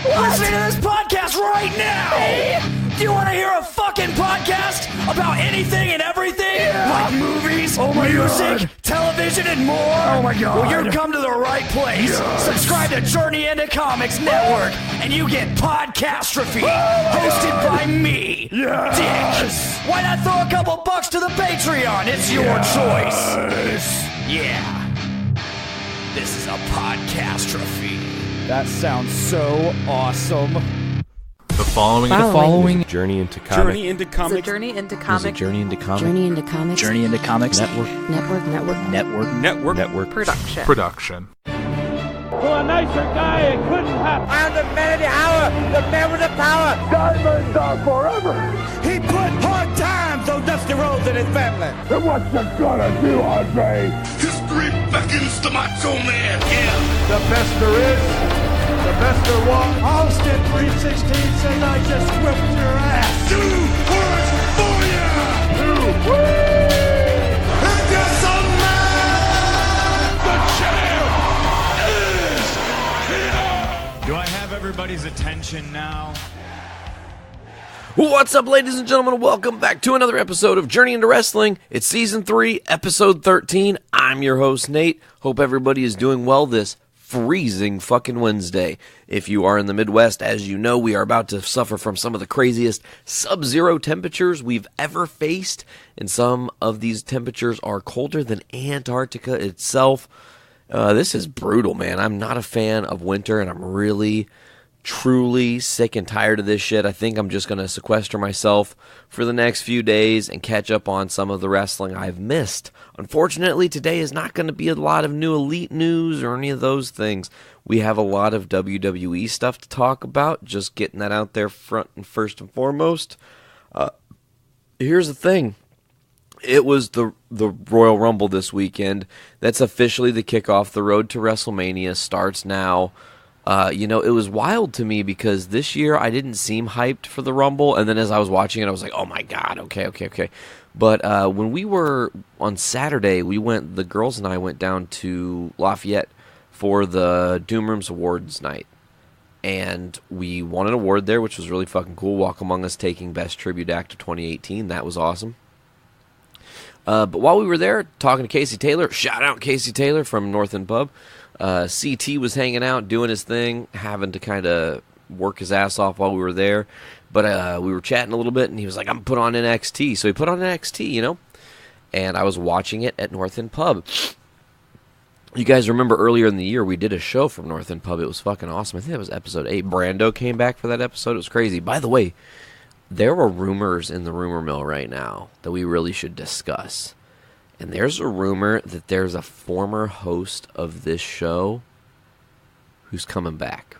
Listening to this podcast right now! Do you want to hear a fucking podcast about anything and everything? Yeah. Like movies, music, television, and more? Oh my god. Well, you've come to the right place. Yes. Subscribe to Journey into Comics Network, and you get Podcastrophe, hosted by me, Yes. Dick. Why not throw a couple bucks to the Patreon? It's your choice. Yeah. This is a Podcastrophe. That sounds so awesome. The following Journey into Comics. Journey into Comics. Journey into Comics. Journey into Comics. Journey into Comics. Journey into Comics. Network. production. To a nicer guy, it couldn't happen. I'm the man of the hour, the man with the power. Diamonds are forever. He put hard times on Dusty Rhodes and his family. And what you gonna do, Andre? History beckons the Macho Man. Yeah. The best there is, the best there was. Austin 316 says I just whipped your ass. 2 words for ya. 2. And yes, man. The champ is here. Do I have everybody's attention now? What's up, ladies and gentlemen? Welcome back to another episode of Journey into Wrestling. It's Season 3, Episode 13. I'm your host, Nate. Hope everybody is doing well this freezing fucking Wednesday. If you are in the Midwest, as you know, we are about to suffer from some of the craziest sub-zero temperatures we've ever faced, and some of these temperatures are colder than Antarctica itself. This is brutal, man. I'm not a fan of winter, and I'm really, truly sick and tired of this shit. I think I'm just going to sequester myself for the next few days and catch up on some of the wrestling I've missed. Unfortunately, today is not going to be a lot of new Elite news or any of those things. We have a lot of WWE stuff to talk about, just getting that out there front and first and foremost. Here's the thing. It was the Royal Rumble this weekend. That's officially the kickoff. The road to WrestleMania starts now. It was wild to me because this year I didn't seem hyped for the Rumble, and then as I was watching it, I was like, oh my god, okay. But when we were on Saturday, the girls and I went down to Lafayette for the Doom Rooms Awards night, and we won an award there, which was really fucking cool. Walk Among Us taking Best Tribute Act of 2018. That was awesome. But while we were there, talking to Casey Taylor, shout out Casey Taylor from North End Pub, CT was hanging out, doing his thing, having to kind of work his ass off while we were there. But we were chatting a little bit, and he was like, I'm going to put on NXT. So he put on NXT, and I was watching it at North End Pub. You guys remember earlier in the year, we did a show from North End Pub. It was fucking awesome. I think that was episode 8. Brando came back for that episode. It was crazy. By the way, there were rumors in the rumor mill right now that we really should discuss. And there's a rumor that there's a former host of this show who's coming back.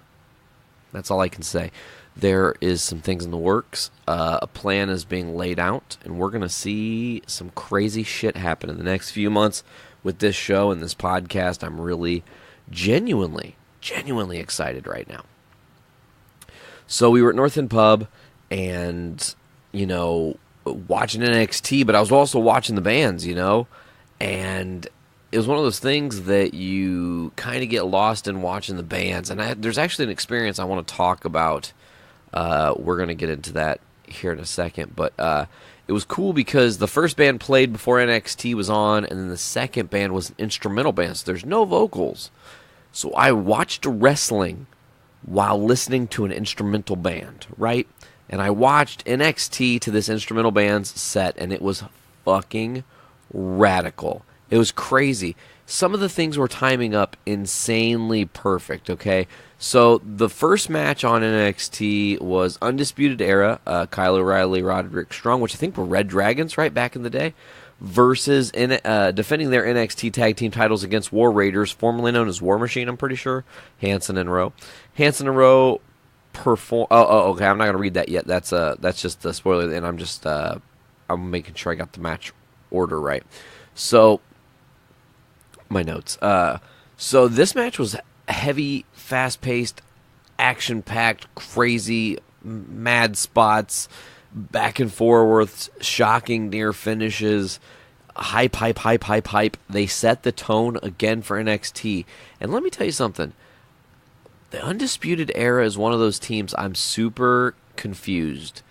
That's all I can say. There is some things in the works. A plan is being laid out, and we're going to see some crazy shit happen in the next few months with this show and this podcast. I'm really genuinely excited right now. So we were at North End Pub, and, watching NXT, but I was also watching the bands, and it was one of those things that you kind of get lost in watching the bands, and there's actually an experience I want to talk about. We're going to get into that here in a second, but it was cool because the first band played before NXT was on, and then the second band was an instrumental band, so there's no vocals. So I watched wrestling while listening to an instrumental band, right? And I watched NXT to this instrumental band's set, and it was fucking radical. It was crazy. Some of the things were timing up insanely perfect, okay? So the first match on NXT was Undisputed Era, Kyle O'Reilly, Roderick Strong, which I think were Red Dragons, right, back in the day, versus defending their NXT Tag Team titles against War Raiders, formerly known as War Machine, I'm pretty sure, Hanson and Rowe. Hanson and Rowe okay, I'm not going to read that yet. That's just a spoiler, and I'm making sure I got the match order right. So, my notes. So this match was heavy, fast-paced, action-packed, crazy, mad spots, back and forwards, shocking near finishes, hype. They set the tone again for NXT. And let me tell you something. the Undisputed Era is one of those teams I'm super confused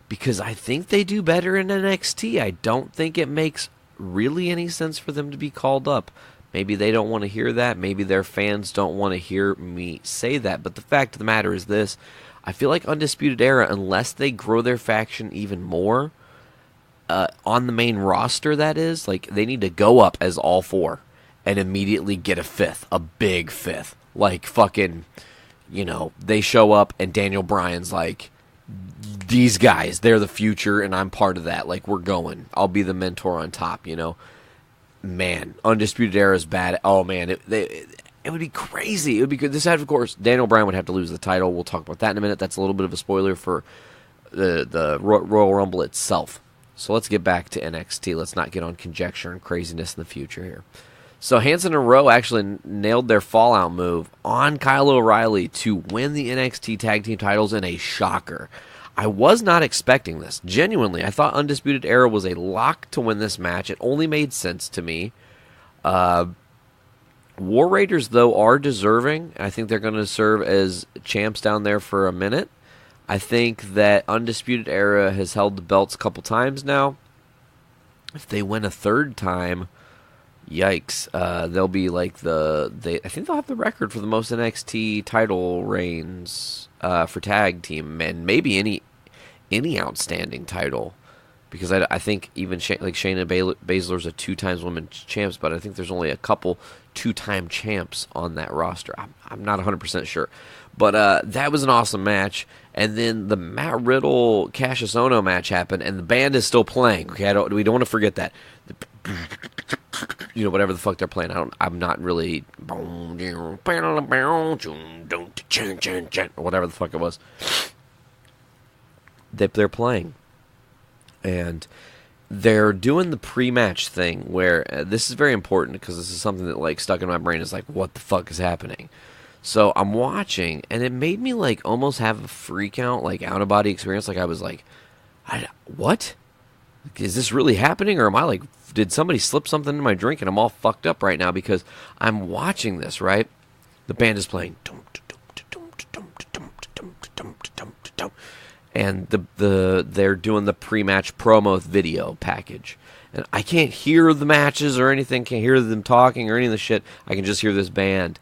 because I think they do better in NXT. I don't think it makes really any sense for them to be called up. Maybe they don't want to hear that. Maybe their fans don't want to hear me say that. But the fact of the matter is this. I feel like Undisputed Era, unless they grow their faction even more, on the main roster, that is, like, they need to go up as all four and immediately get a fifth, a big fifth. Like, fucking, they show up and Daniel Bryan's like, these guys, they're the future and I'm part of that. Like, we're going. I'll be the mentor on top, Man, Undisputed Era is bad. Oh, man, it would be crazy. It would be good. This, of course, Daniel Bryan would have to lose the title. We'll talk about that in a minute. That's a little bit of a spoiler for the Royal Rumble itself. So let's get back to NXT. Let's not get on conjecture and craziness in the future here. So Hanson and Rowe actually nailed their fallout move on Kyle O'Reilly to win the NXT Tag Team titles in a shocker. I was not expecting this. Genuinely, I thought Undisputed Era was a lock to win this match. It only made sense to me. War Raiders, though, are deserving. I think they're going to serve as champs down there for a minute. I think that Undisputed Era has held the belts a couple times now. If they win a third time, yikes. They'll be like I think they'll have the record for the most NXT title reigns for tag team, and maybe any outstanding title, because I think even Shayna Baszler's a 2 times women's champs, but I think there's only a couple 2-time champs on that roster. I'm not 100% sure, but that was an awesome match. And then the Matt Riddle Cassius Ohno match happened, and the band is still playing. Okay, we don't want to forget that. Whatever the fuck they're playing. I'm not really, whatever the fuck it was. They're playing, and they're doing the pre-match thing where this is very important because this is something that stuck in my brain. Is like, what the fuck is happening? So I'm watching, and it made me almost have a freak out, out of body experience. I was like, what? Is this really happening, or am I did somebody slip something in my drink and I'm all fucked up right now because I'm watching this, right? The band is playing, and they're doing the pre-match promo video package, and I can't hear the matches or anything, can't hear them talking or any of the shit. I can just hear this band,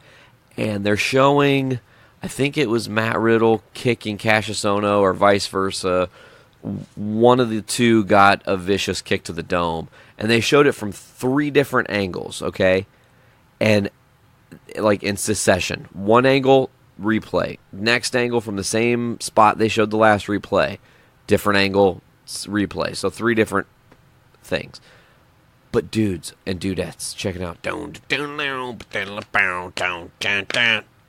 and they're showing, I think it was Matt Riddle kicking Cassius Ohno or vice versa. One of the two got a vicious kick to the dome, and they showed it from 3 different angles, okay? And in succession. One angle, replay. Next angle from the same spot they showed the last replay. Different angle, replay. So 3 different things. But dudes and dudettes, check it out.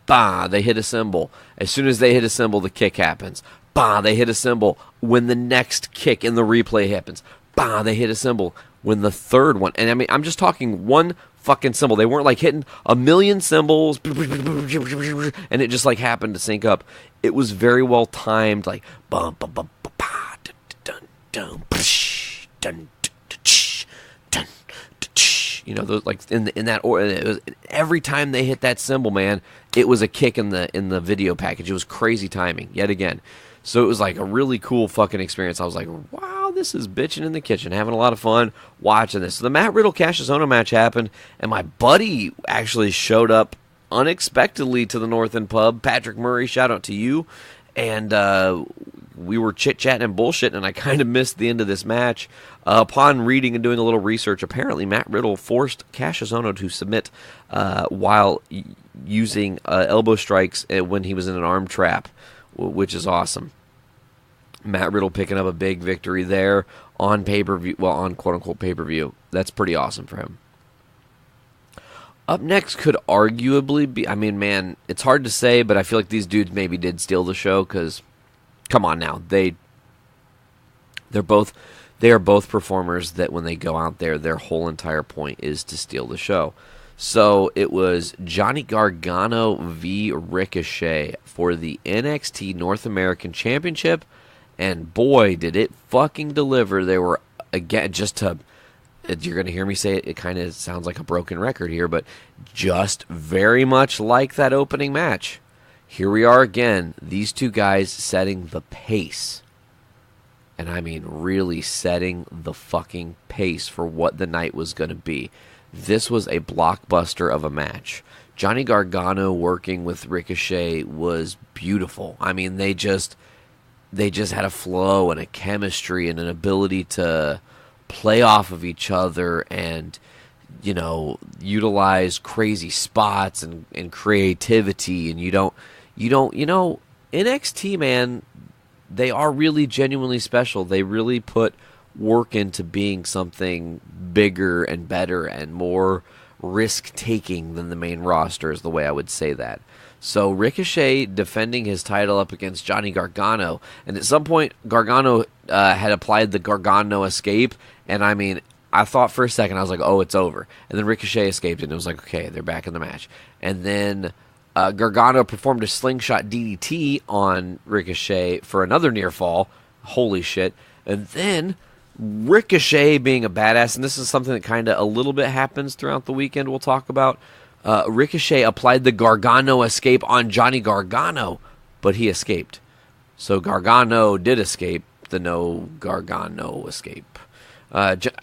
Bah, they hit a cymbal. As soon as they hit a cymbal, the kick happens. Bah, they hit a cymbal when the next kick in the replay happens. Bah, they hit a cymbal when the third one. And I mean, I'm just talking one fucking cymbal. They weren't hitting a million cymbals and it just happened to sync up. It was very well timed, bum bum bum ba ba dun dun dun dun. Those in that order. It was, every time they hit that cymbal, man, it was a kick in the video package. It was crazy timing yet again. So it was a really cool fucking experience. I was like, wow, this is bitching in the kitchen, having a lot of fun watching this. So the Matt Riddle Cassius Ohno match happened, and my buddy actually showed up unexpectedly to the North End Pub. Patrick Murray, shout out to you. And we were chit-chatting and bullshitting, and I kind of missed the end of this match. Upon reading and doing a little research, apparently Matt Riddle forced Cassius Ohno to submit while using elbow strikes when he was in an arm trap, which is awesome. Matt Riddle picking up a big victory there on pay-per-view, on quote-unquote pay-per-view. That's pretty awesome for him. Up next could arguably be, man, it's hard to say, but I feel like these dudes maybe did steal the show, because, come on now, they are both performers that when they go out there, their whole entire point is to steal the show. So it was Johnny Gargano v. Ricochet for the NXT North American Championship, and boy, did it fucking deliver. They were, again, you're going to hear me say it, it kind of sounds like a broken record here, but just very much like that opening match. here we are again. These two guys setting the pace. And I mean really setting the fucking pace for what the night was going to be. This was a blockbuster of a match. Johnny Gargano working with Ricochet was beautiful. I mean, they just had a flow and a chemistry and an ability to play off of each other and, you know, utilize crazy spots and creativity. And you know, NXT, man, they are really genuinely special. They really put work into being something bigger and better and more risk-taking than the main roster is the way I would say that. So Ricochet defending his title up against Johnny Gargano, and at some point Gargano had applied the Gargano escape, and I mean, I thought for a second, I was like, oh, it's over. And then Ricochet escaped, and it was like, okay, they're back in the match. And then Gargano performed a slingshot DDT on Ricochet for another near fall. Holy shit. And then Ricochet being a badass, and this is something that kind of a little bit happens throughout the weekend we'll talk about. Ricochet applied the Gargano escape on Johnny Gargano, but he escaped. So Gargano did escape the no Gargano escape.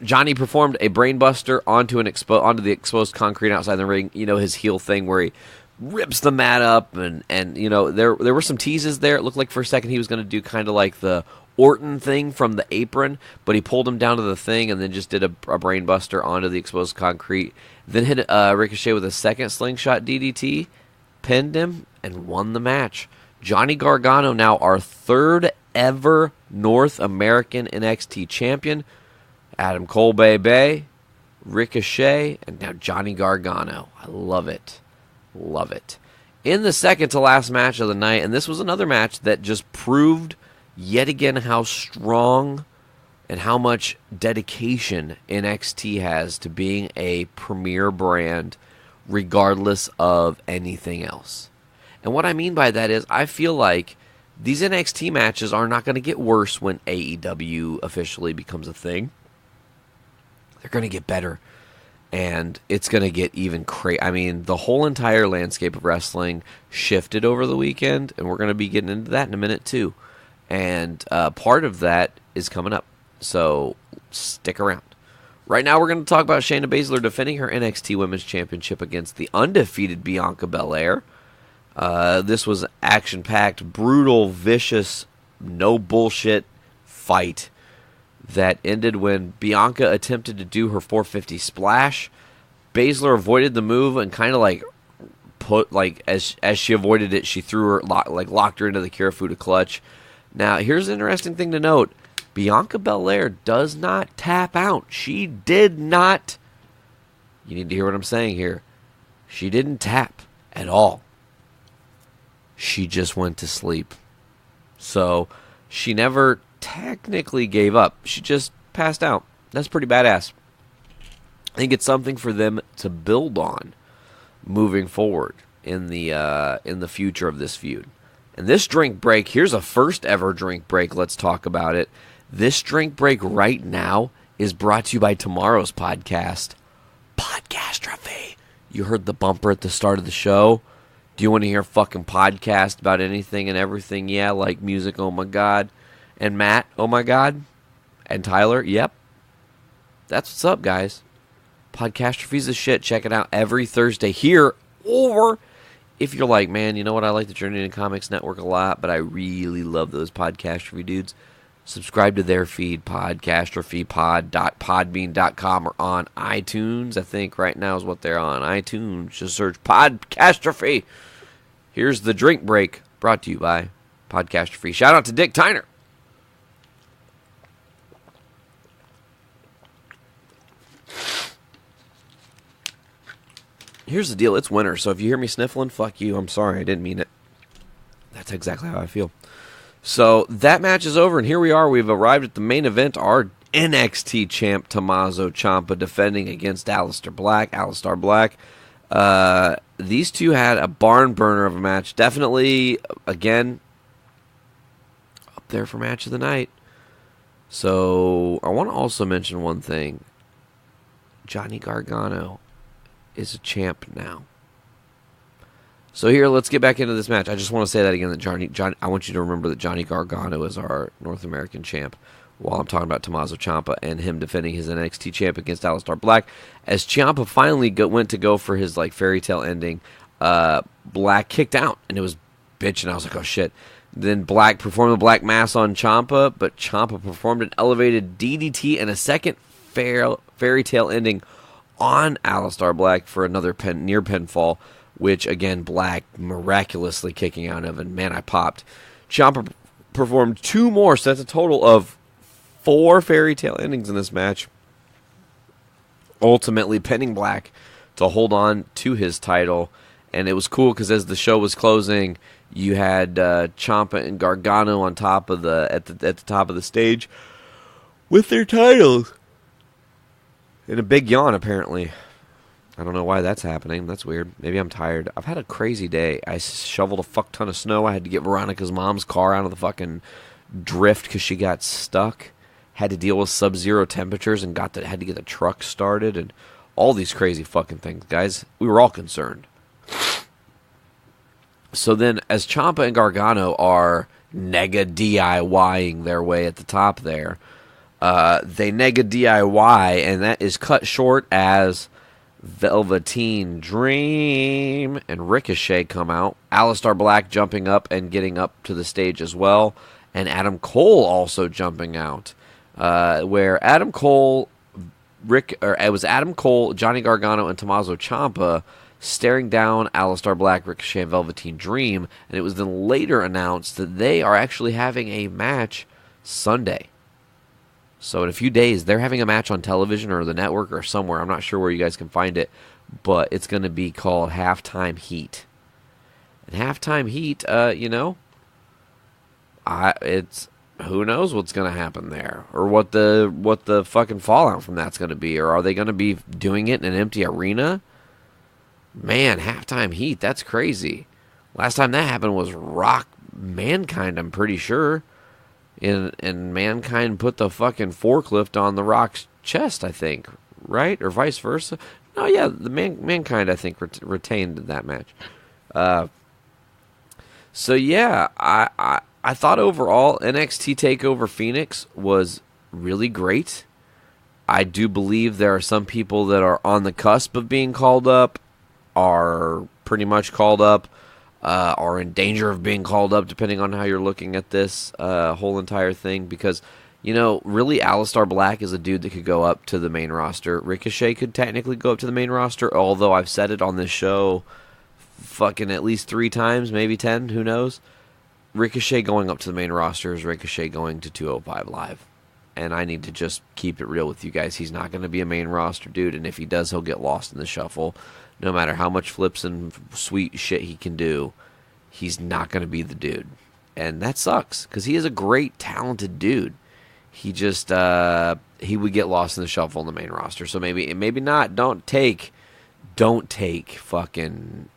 Johnny performed a brainbuster onto the exposed concrete outside the ring. You know, his heel thing where he rips the mat up, and you know, there were some teases there. It looked like for a second he was going to do kind of like the Orton thing from the apron, but he pulled him down to the thing and then just did a brainbuster onto the exposed concrete. Then hit Ricochet with a second slingshot DDT, pinned him, and won the match. Johnny Gargano now our third ever North American NXT champion. Adam Cole, Bay, Ricochet, and now Johnny Gargano. I love it. Love it. In the second to last match of the night, and this was another match that just proved yet again how strong and how much dedication NXT has to being a premier brand regardless of anything else. And what I mean by that is I feel like these NXT matches are not going to get worse when AEW officially becomes a thing. They're going to get better. And it's going to get even crazy. I mean, the whole entire landscape of wrestling shifted over the weekend, and we're going to be getting into that in a minute too. And part of that is coming up. So stick around. Right now we're going to talk about Shayna Baszler defending her NXT Women's Championship against the undefeated Bianca Belair. This was an action-packed, brutal, vicious, no bullshit fight that ended when Bianca attempted to do her 450 splash. Baszler avoided the move and kind of like put as she avoided it, she threw her locked her into the Kirifuda clutch. Now, here's an interesting thing to note. Bianca Belair does not tap out. She did not. You need to hear what I'm saying here. She didn't tap at all. She just went to sleep. So, she never technically gave up. She just passed out. That's pretty badass. I think it's something for them to build on moving forward in the future of this feud. And this drink break, here's a first ever drink break. Let's talk about it. This drink break right now is brought to you by tomorrow's podcast, Podcastrophe. You heard the bumper at the start of the show. Do you want to hear a fucking podcast about anything and everything? Yeah, like music, oh my god. And Matt, oh my god. And Tyler, yep. That's what's up, guys. Podcastrophe's the shit. Check it out every Thursday here. Or if you're like, man, you know what? I like the Journey into Comics Network a lot, but I really love those Podcastrophe dudes. Subscribe to their feed, podcastrophe.podbean.com, or on iTunes. I think right now is what they're on. iTunes. Just search Podcastrophe. Here's the drink break brought to you by Podcastrophe. Shout out to Dick Tyner. Here's the deal. It's winter, so if you hear me sniffling, fuck you. I'm sorry. I didn't mean it. That's exactly how I feel. So that match is over, and here we are. We've arrived at the main event. Our NXT champ, Tommaso Ciampa, defending against Aleister Black. These two had a barn burner of a match. Definitely, again, up there for match of the night. So I want to also mention one thing. Johnny Gargano is a champ now. So here, let's get back into this match. I just want to say that again, that I want you to remember that Johnny Gargano is our North American champ, while I'm talking about Tommaso Ciampa and him defending his NXT champ against Aleister Black. As Ciampa finally went to go for his like fairy tale ending, Black kicked out, and it was bitching. I was like, oh shit. Then Black performed the Black Mass on Ciampa, but Ciampa performed an elevated DDT and a second fairy tale ending on Aleister Black for another near pinfall, which again Black miraculously kicking out of, and man, I popped. Ciampa performed 2 more, so that's a total of 4 fairy tale endings in this match, ultimately pinning Black to hold on to his title. And it was cool because as the show was closing, you had Ciampa and Gargano on top of at the top of the stage with their titles. And a big yawn, apparently. I don't know why that's happening. That's weird. Maybe I'm tired. I've had a crazy day. I shoveled a fuck ton of snow. I had to get Veronica's mom's car out of the fucking drift because she got stuck. Had to deal with sub-zero temperatures and had to get the truck started and all these crazy fucking things. Guys, we were all concerned. So then, as Ciampa and Gargano are Nega DIYing their way at the top there, they Nega DIY, and that is cut short as Velveteen Dream and Ricochet come out. Aleister Black jumping up and getting up to the stage as well, and Adam Cole also jumping out. Where Adam Cole, it was Adam Cole, Johnny Gargano, and Tommaso Ciampa staring down Aleister Black, Ricochet, and Velveteen Dream, and it was then later announced that they are actually having a match Sunday. So in a few days, they're having a match on television or the network or somewhere. I'm not sure where you guys can find it, but it's going to be called Halftime Heat. And Halftime Heat, it's who knows what's going to happen there, or what the fucking fallout from that's going to be, or are they going to be doing it in an empty arena? Man, Halftime Heat, that's crazy. Last time that happened was Rock Mankind, I'm pretty sure. And Mankind put the fucking forklift on the Rock's chest, I think. Right? Or vice versa. No, yeah, the Mankind, I think, retained that match. So, yeah, I thought overall NXT TakeOver Phoenix was really great. I do believe there are some people that are on the cusp of being called up, are pretty much called up, are in danger of being called up, depending on how you're looking at this whole entire thing. Because, really, Aleister Black is a dude that could go up to the main roster. Ricochet could technically go up to the main roster, although I've said it on this show fucking at least 3 times, maybe 10, who knows. Ricochet going up to the main roster is Ricochet going to 205 Live. And I need to just keep it real with you guys. He's not going to be a main roster dude, and if he does, he'll get lost in the shuffle. No matter how much flips and sweet shit he can do, he's not going to be the dude. And that sucks, because he is a great, talented dude. He just, he would get lost in the shuffle in the main roster. So maybe not. Don't take fucking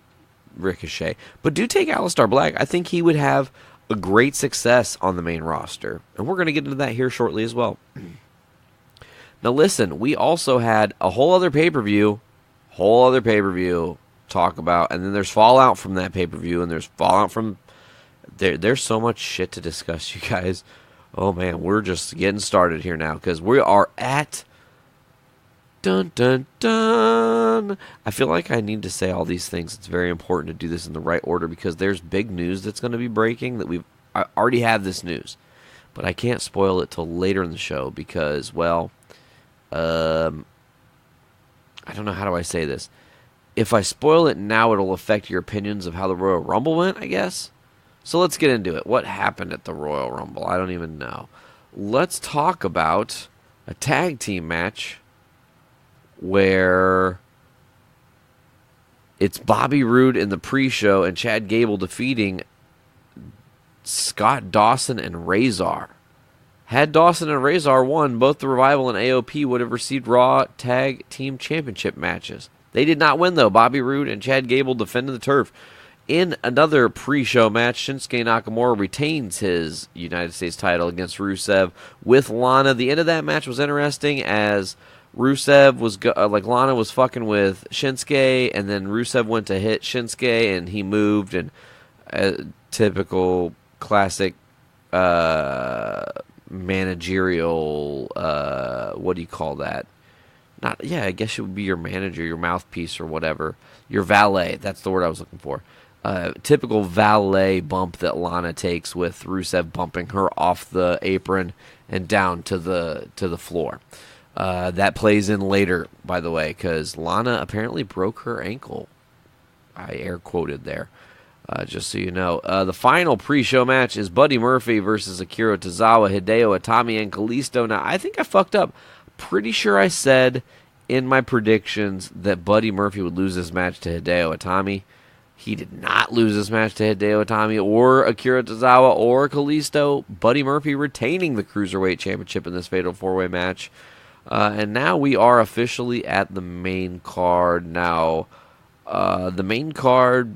Ricochet. But do take Aleister Black. I think he would have a great success on the main roster. And we're going to get into that here shortly as well. Now listen, we also had a whole other pay-per-view talk about, and then there's fallout from that pay-per-view, and there's fallout from there's so much shit to discuss, you guys. Oh man, we're just getting started here now, because we are at dun dun dun. I feel like I need to say all these things. It's very important to do this in the right order, because there's big news that's going to be breaking that I already have this news, but I can't spoil it till later in the show, because, well, I don't know, how do I say this? If I spoil it now, it'll affect your opinions of how the Royal Rumble went, I guess. So let's get into it. What happened at the Royal Rumble? I don't even know. Let's talk about a tag team match where it's Bobby Roode in the pre-show and Chad Gable defeating Scott Dawson and Razor. Had Dawson and Razor won, both the Revival and AOP would have received Raw Tag Team Championship matches. They did not win, though. Bobby Roode and Chad Gable defended the turf. In another pre-show match, Shinsuke Nakamura retains his United States title against Rusev with Lana. The end of that match was interesting, as Rusev was Lana was fucking with Shinsuke, and then Rusev went to hit Shinsuke, and he moved, and typical classic managerial. What do you call that? I guess it would be your manager, your mouthpiece, or whatever. Your valet. That's the word I was looking for. Typical valet bump that Lana takes with Rusev bumping her off the apron and down to the floor. That plays in later, by the way, because Lana apparently broke her ankle. I air quoted there, just so you know. The final pre-show match is Buddy Murphy versus Akira Tozawa, Hideo Itami, and Kalisto. Now, I think I fucked up. Pretty sure I said in my predictions that Buddy Murphy would lose this match to Hideo Itami. He did not lose this match to Hideo Itami or Akira Tozawa or Kalisto. Buddy Murphy retaining the Cruiserweight Championship in this Fatal 4-Way match. And now we are officially at the main card. Now, the main card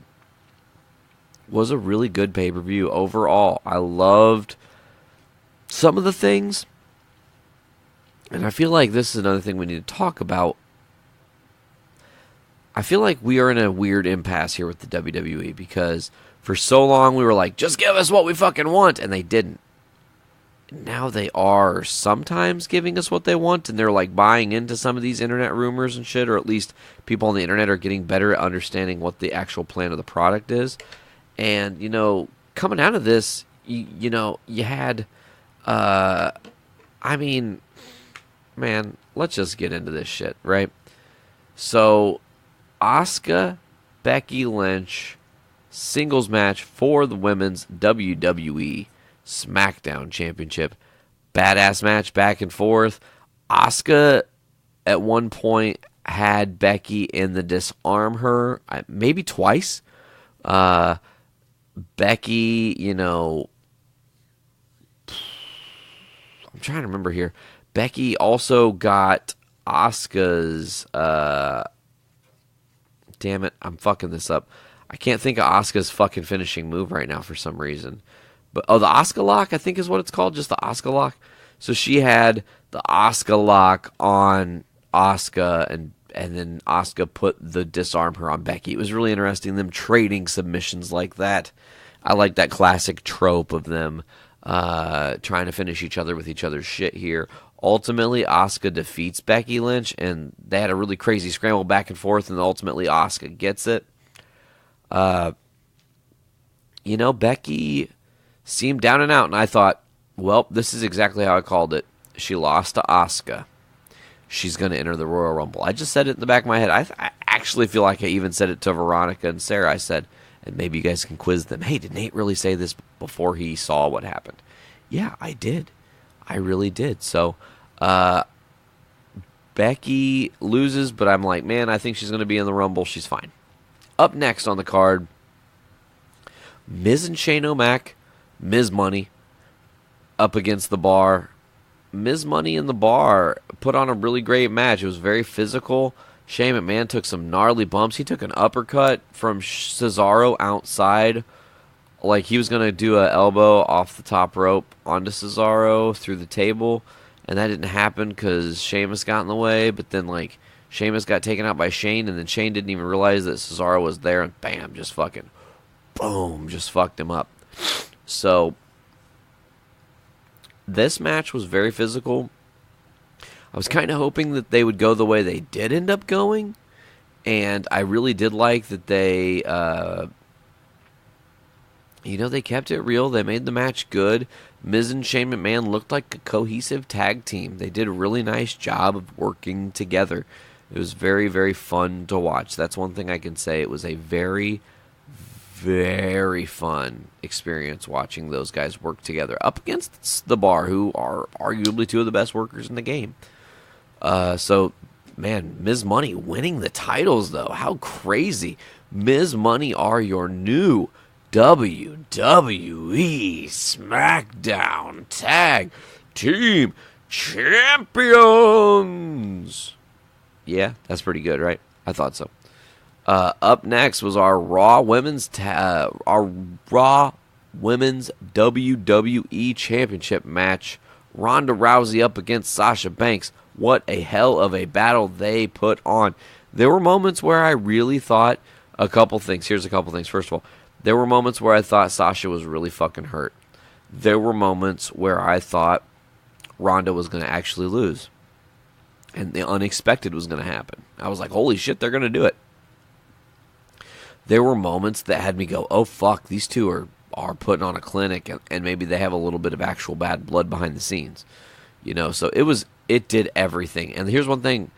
was a really good pay-per-view overall. I loved some of the things. And I feel like this is another thing we need to talk about. I feel like we are in a weird impasse here with the WWE because for so long we were like, just give us what we fucking want, and they didn't. Now they are sometimes giving us what they want, and they're like buying into some of these internet rumors and shit, or at least people on the internet are getting better at understanding what the actual plan of the product is. And, coming out of this, you had, man, let's just get into this shit, right? So, Asuka, Becky Lynch, singles match for the women's WWE Smackdown Championship. Badass match, back and forth. Asuka, at one point, had Becky in the disarm her, maybe twice. Becky, I'm trying to remember here. Becky also got Asuka's, damn it, I'm fucking this up. I can't think of Asuka's fucking finishing move right now for some reason. But, the Asuka lock, I think is what it's called, just the Asuka lock. So she had the Asuka lock on Asuka, and then Asuka put the disarm her on Becky. It was really interesting, them trading submissions like that. I like that classic trope of them trying to finish each other with each other's shit here. Ultimately, Asuka defeats Becky Lynch, and they had a really crazy scramble back and forth, and ultimately Asuka gets it. Becky seemed down and out, and I thought, well, this is exactly how I called it. She lost to Asuka. She's going to enter the Royal Rumble. I just said it in the back of my head. I actually feel like I even said it to Veronica and Sarah. I said, and maybe you guys can quiz them, hey, did Nate really say this before he saw what happened? Yeah, I did. I really did. So, Becky loses, but I'm like, man, I think she's going to be in the Rumble. She's fine. Up next on the card, Miz and Shane O'Mac, Miz Money, up against the Bar. Miz Money and the Bar put on a really great match. It was very physical. Shane McMahon took some gnarly bumps. He took an uppercut from Cesaro outside. Like he was going to do an elbow off the top rope onto Cesaro through the table. And that didn't happen because Sheamus got in the way. But then, Sheamus got taken out by Shane. And then Shane didn't even realize that Cesaro was there. And bam, just fucking, boom, just fucked him up. So, this match was very physical. I was kind of hoping that they would go the way they did end up going. And I really did like that they, they kept it real. They made the match good. Miz and Shane McMahon looked like a cohesive tag team. They did a really nice job of working together. It was very, very fun to watch. That's one thing I can say. It was a very, very fun experience watching those guys work together up against the Bar, who are arguably two of the best workers in the game. So, man, Miz Money winning the titles, though. How crazy. Miz Money are your new WWE Smackdown Tag Team Champions. Yeah, that's pretty good, right? I thought so. Up next was our Raw Women's WWE Championship match. Ronda Rousey up against Sasha Banks. What a hell of a battle they put on. There were moments where I really thought a couple things. Here's a couple things. First of all, there were moments where I thought Sasha was really fucking hurt. There were moments where I thought Ronda was going to actually lose. And the unexpected was going to happen. I was like, holy shit, they're going to do it. There were moments that had me go, oh fuck, these two are putting on a clinic, and maybe they have a little bit of actual bad blood behind the scenes. So it did everything. And here's one thing,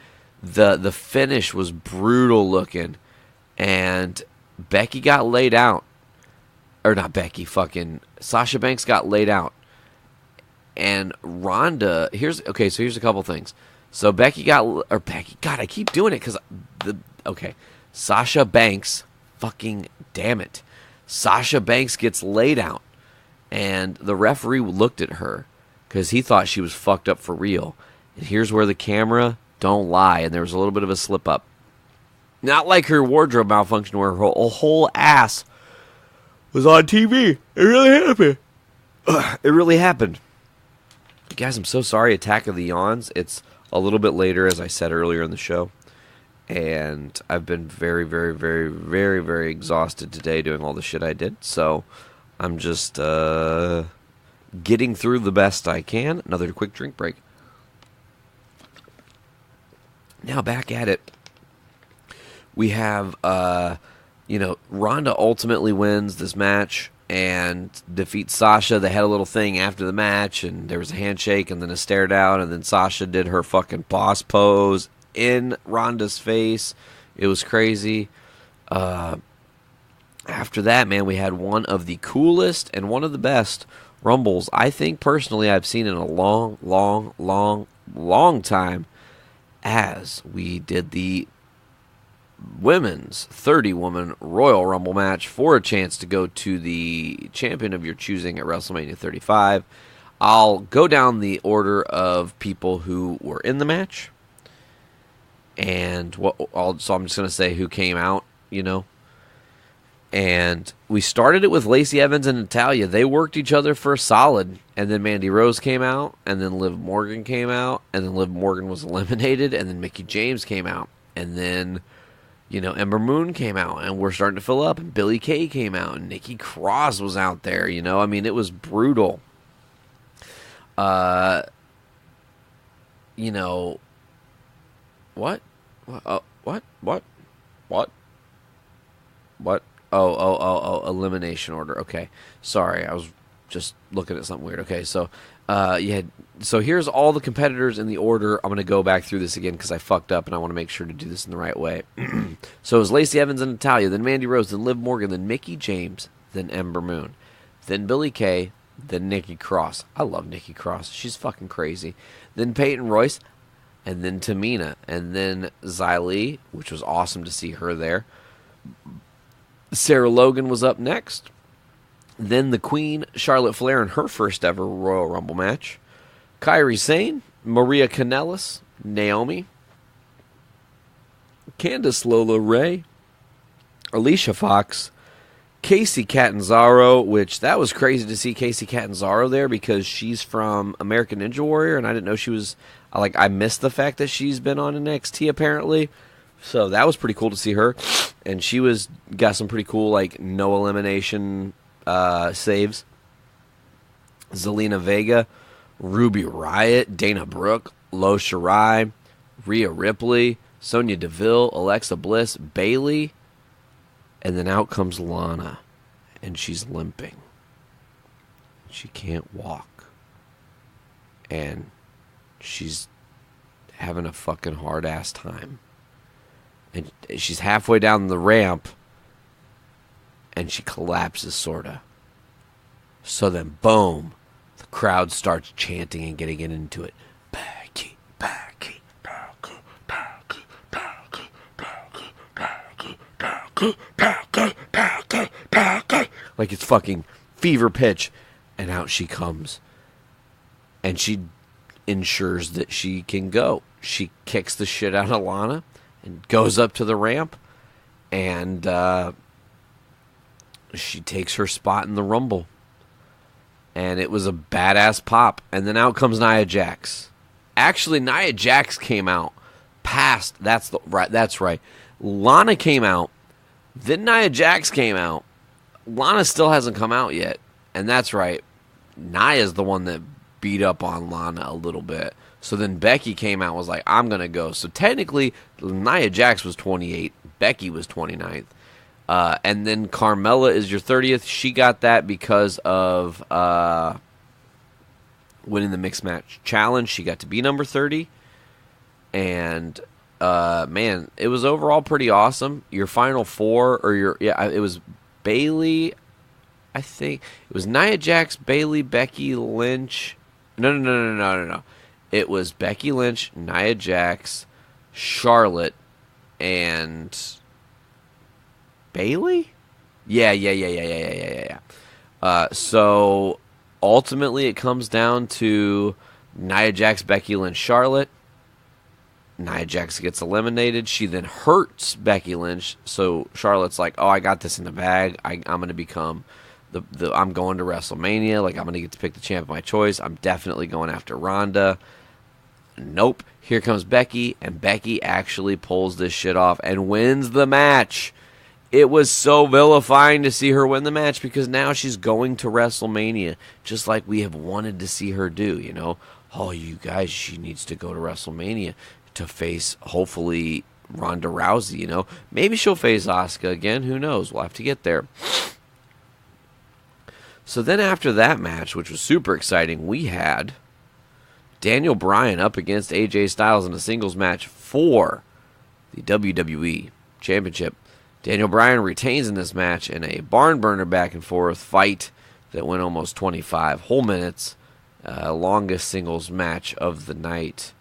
the finish was brutal looking, and Becky got laid out. Or not Becky, fucking Sasha Banks got laid out. And Ronda, here's a couple things. So God, I keep doing it because Sasha Banks, fucking damn it. Sasha Banks gets laid out, and the referee looked at her because he thought she was fucked up for real. And here's where the camera don't lie, and there was a little bit of a slip up. Not like her wardrobe malfunction where her whole ass was on TV. It really happened. It really happened. Guys, I'm so sorry. Attack of the Yawns. It's a little bit later, as I said earlier in the show. And I've been very, very, very, very, very exhausted today doing all the shit I did. So I'm just getting through the best I can. Another quick drink break. Now back at it. We have, Ronda ultimately wins this match and defeats Sasha. They had a little thing after the match, and there was a handshake and then a stare down, and then Sasha did her fucking boss pose in Ronda's face. It was crazy. After that, man, we had one of the coolest and one of the best Rumbles I think personally I've seen in a long, long, long, long time, as we did the women's 30-woman Royal Rumble match for a chance to go to the champion of your choosing at WrestleMania 35. I'll go down the order of people who were in the match, and so I'm just going to say who came out, And we started it with Lacey Evans and Natalya. They worked each other for a solid, and then Mandy Rose came out, and then Liv Morgan came out, and then Liv Morgan was eliminated, and then Mickie James came out, and then Ember Moon came out, and we're starting to fill up, and Billie Kay came out, and Nikki Cross was out there, it was brutal. What? Oh, elimination order. Okay. Sorry, I was just looking at something weird. Okay, so so here's all the competitors in the order. I'm going to go back through this again because I fucked up and I want to make sure to do this in the right way. So it was Lacey Evans and Natalya, then Mandy Rose, then Liv Morgan, then Mickie James, then Ember Moon, then Billie Kay, then Nikki Cross. I love Nikki Cross. She's fucking crazy. Then Peyton Royce, and then Tamina, and then Xylee, which was awesome to see her there. Sarah Logan was up next. Then the Queen, Charlotte Flair, in her first ever Royal Rumble match. Kairi Sane, Maria Kanellis, Naomi, Candice LeRae, Alicia Fox, Casey Catanzaro, which that was crazy to see Casey Catanzaro there because she's from American Ninja Warrior, and I didn't know she was, I missed the fact that she's been on NXT apparently. So that was pretty cool to see her. And she got some pretty cool, no elimination saves. Zelina Vega, Ruby Riott, Dana Brooke, Lo Shirai, Rhea Ripley, Sonya Deville, Alexa Bliss, Bayley, and then out comes Lana, and she's limping. She can't walk. And she's having a fucking hard-ass time. And she's halfway down the ramp, and she collapses, sorta. So then, boom, the crowd starts chanting and getting into it. Becky, Becky, Becky, Becky, Becky, Becky, Becky, Becky, Becky, Becky, Becky. Like it's fucking fever pitch, and out she comes. And she ensures that she can go. She kicks the shit out of Lana and goes up to the ramp, and she takes her spot in the Rumble. And it was a badass pop. And then out comes Nia Jax. Actually, Nia Jax came out past. That's right. Lana came out. Then Nia Jax came out. Lana still hasn't come out yet. And that's right. Nia's the one that beat up on Lana a little bit. So then Becky came out and was like, I'm going to go. So technically, Nia Jax was 28. Becky was 29th. And then Carmella is your 30th. She got that because of winning the Mixed Match Challenge. She got to be number 30. And, man, it was overall pretty awesome. Your final four, it was Bayley, I think. It was Nia Jax, Bayley, Becky Lynch. No. It was Becky Lynch, Nia Jax, Charlotte, and Bayley? Yeah. So ultimately it comes down to Nia Jax, Becky Lynch, Charlotte. Nia Jax gets eliminated. She then hurts Becky Lynch. So Charlotte's like, oh, I got this in the bag. I'm going to become I'm going to WrestleMania. Like, I'm going to get to pick the champ of my choice. I'm definitely going after Ronda. Nope. Here comes Becky, and Becky actually pulls this shit off and wins the match. It was so vilifying to see her win the match because now she's going to WrestleMania, just like we have wanted to see her do, you know. Oh, you guys, she needs to go to WrestleMania to face, hopefully, Ronda Rousey, you know. Maybe she'll face Asuka again. Who knows? We'll have to get there. So then after that match, which was super exciting, we had Daniel Bryan up against AJ Styles in a singles match for the WWE Championship. Daniel Bryan retains in this match in a barn burner back and forth fight that went almost 25 whole minutes. Longest singles match of the night.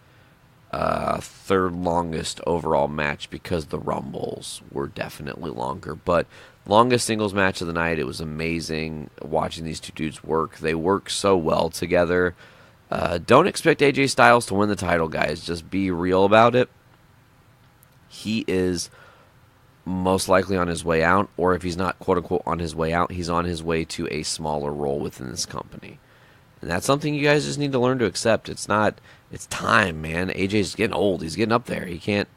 Third longest overall match because the Rumbles were definitely longer. But longest singles match of the night. It was amazing watching these two dudes work. They work so well together. Don't expect AJ Styles to win the title, guys. Just be real about it. He is most likely on his way out, or if he's not quote-unquote on his way out, he's on his way to a smaller role within this company. And that's something you guys just need to learn to accept. It's time, man. AJ's getting old. He's getting up there. He can't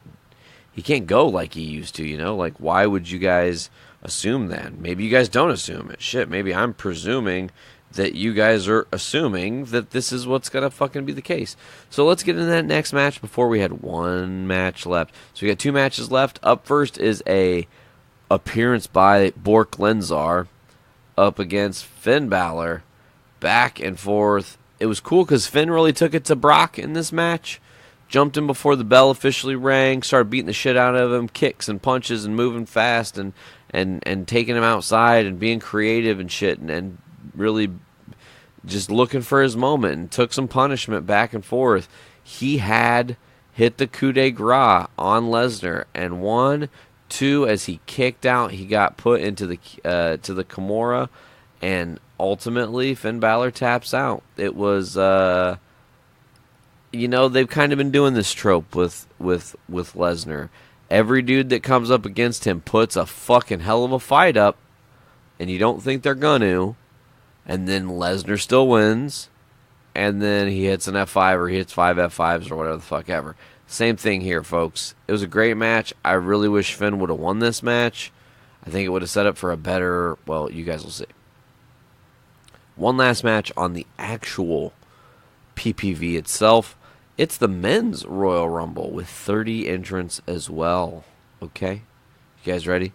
go like he used to, you know? Like, why would you guys assume that? Maybe you guys don't assume it. Shit, maybe I'm presuming that you guys are assuming that this is what's going to fucking be the case. So let's get into that next match before we had one match left. So we got two matches left. Up first is a appearance by Bork Lenzar up against Finn Balor. Back and forth. It was cool because Finn really took it to Brock in this match. Jumped him before the bell officially rang. Started beating the shit out of him. Kicks and punches and moving fast and taking him outside and being creative and shit. And really just looking for his moment and took some punishment back and forth. He had hit the coup de grace on Lesnar, and 1, 2, as he kicked out, he got put into the to the Kimura, and ultimately Finn Balor taps out. It was you know, they've kind of been doing this trope with Lesnar. Every dude that comes up against him puts a fucking hell of a fight up, and you don't think they're going to. And then Lesnar still wins, and then he hits an F5 or he hits 5 F5s or whatever the fuck ever. Same thing here, folks. It was a great match. I really wish Finn would have won this match. I think it would have set up for a better, well, you guys will see. One last match on the actual PPV itself. It's the men's Royal Rumble with 30 entrants as well. Okay? You guys ready?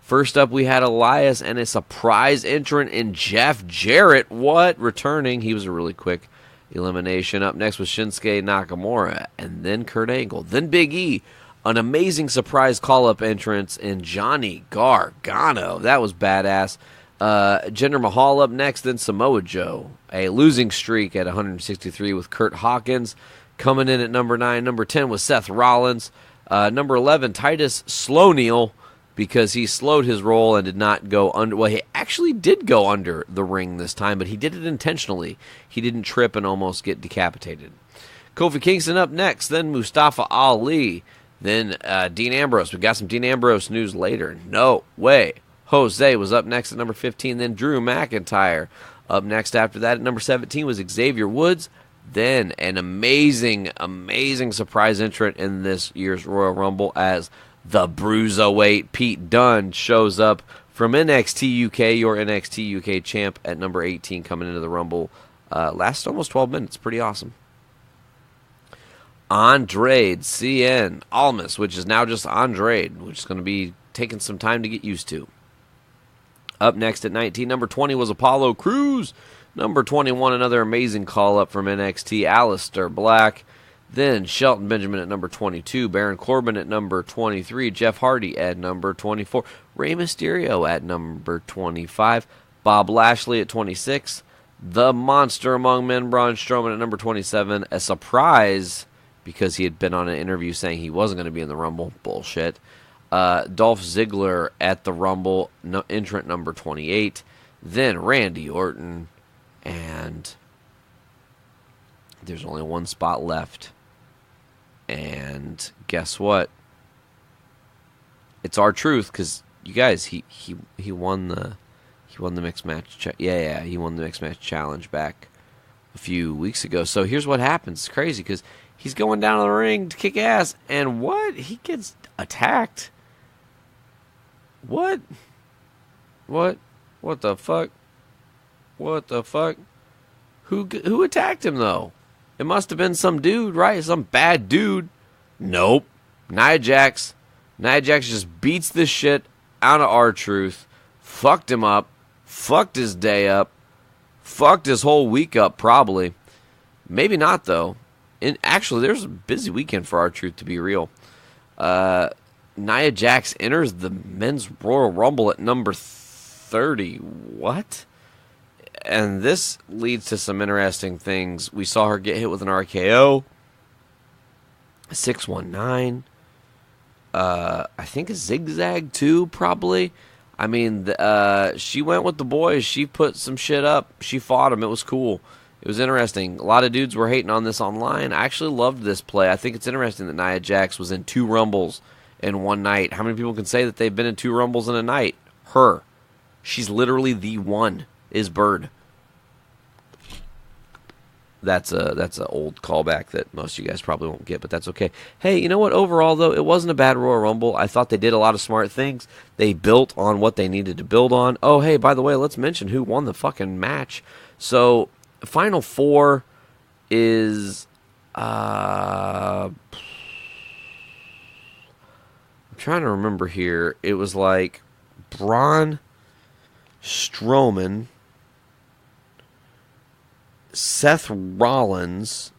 First up, we had Elias and a surprise entrant in Jeff Jarrett. What? Returning. He was a really quick elimination. Up next was Shinsuke Nakamura, and then Kurt Angle. Then Big E. An amazing surprise call-up entrance in Johnny Gargano. That was badass. Jinder Mahal up next, then Samoa Joe. A losing streak at 163 with Kurt Hawkins. Coming in at number 9. Number 10 was Seth Rollins. Number 11, Titus Slowneal, because he slowed his roll and did not go under. Well, he actually did go under the ring this time, but he did it intentionally. He didn't trip and almost get decapitated. Kofi Kingston up next, then Mustafa Ali, then Dean Ambrose. We got some Dean Ambrose news later. No way. Jose was up next at number 15, then Drew McIntyre. Up next after that at number 17 was Xavier Woods. Then an amazing, amazing surprise entrant in this year's Royal Rumble as the Bruiserweight Pete Dunne shows up from NXT UK, your NXT UK champ at number 18 coming into the Rumble. Lasts almost 12 minutes. Pretty awesome. Andrade CN Almas, which is now just Andrade, which is going to be taking some time to get used to. Up next at 19, number 20 was Apollo Crews. Number 21, another amazing call-up from NXT, Aleister Black. Then Shelton Benjamin at number 22, Baron Corbin at number 23, Jeff Hardy at number 24, Rey Mysterio at number 25, Bob Lashley at 26, the Monster Among Men, Braun Strowman at number 27, a surprise because he had been on an interview saying he wasn't going to be in the Rumble. Bullshit. Dolph Ziggler at the Rumble, entrant number 28, then Randy Orton, and there's only one spot left. And guess what? It's R-Truth, because you guys, he won the mixed match. He won the mixed match challenge back a few weeks ago. So here's what happens. It's crazy because he's going down to the ring to kick ass, and what? He gets attacked. What? What the fuck? What the fuck? Who attacked him though? It must have been some dude, right? Some bad dude. Nope. Nia Jax. Nia Jax just beats the shit out of R-Truth. Fucked him up. Fucked his day up. Fucked his whole week up, probably. Maybe not, though. And actually, there's a busy weekend for R-Truth, to be real. Nia Jax enters the Men's Royal Rumble at number 30. What? And this leads to some interesting things. We saw her get hit with an RKO. 619. I think a zigzag too, probably. I mean, she went with the boys. She put some shit up. She fought them. It was cool. It was interesting. A lot of dudes were hating on this online. I actually loved this play. I think it's interesting that Nia Jax was in 2 Rumbles in one night. How many people can say that they've been in 2 Rumbles in a night? Her. She's literally the one. Is Bird. That's a old callback that most of you guys probably won't get, but that's okay. Hey, you know what? Overall, though, it wasn't a bad Royal Rumble. I thought they did a lot of smart things. They built on what they needed to build on. Oh, hey, by the way, let's mention who won the fucking match. So, Final 4 is... I'm trying to remember here. It was like Braun Strowman, Seth Rollins,